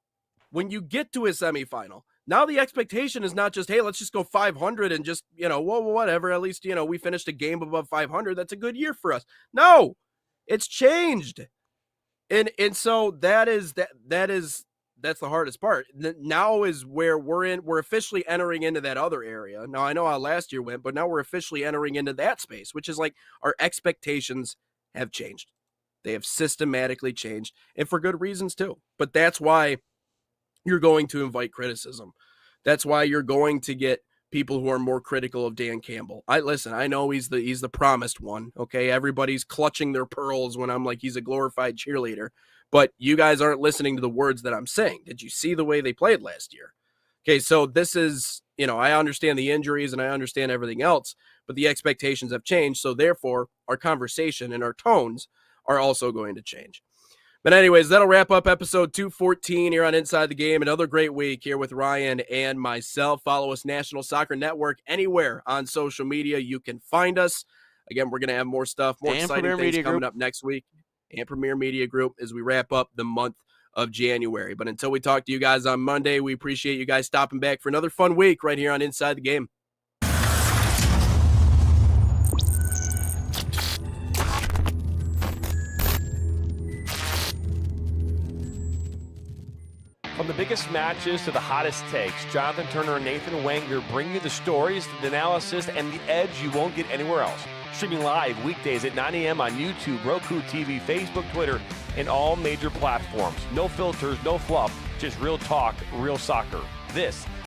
When you get to a semifinal. Now the expectation is not just, hey, let's just go 500 and just, whatever. At least, we finished a game above 500. That's a good year for us. No, it's changed. And so that's the hardest part. Now is where we're officially entering into that other area. Now, I know how last year went, but now we're officially entering into that space, which is like our expectations have changed. They have systematically changed, and for good reasons too. But that's why you're going to invite criticism. That's why you're going to get people who are more critical of Dan Campbell. I know he's the promised one. Okay. Everybody's clutching their pearls when I'm like, he's a glorified cheerleader, but you guys aren't listening to the words that I'm saying. Did you see the way they played last year? Okay. So this is, I understand the injuries and I understand everything else, but the expectations have changed. So therefore our conversation and our tones are also going to change. But anyways, that'll wrap up episode 214 here on Inside the Game. Another great week here with Ryan and myself. Follow us, National Soccer Network, anywhere on social media you can find us. Again, we're going to have more stuff, more exciting things coming up next week. And Premier Media Group as we wrap up the month of January. But until we talk to you guys on Monday, we appreciate you guys stopping back for another fun week right here on Inside the Game. From the biggest matches to the hottest takes, Jonathan Turner and Nathan Wenger bring you the stories, the analysis, and the edge you won't get anywhere else. Streaming live weekdays at 9 a.m. on YouTube, Roku TV, Facebook, Twitter, and all major platforms. No filters, no fluff, just real talk, real soccer. This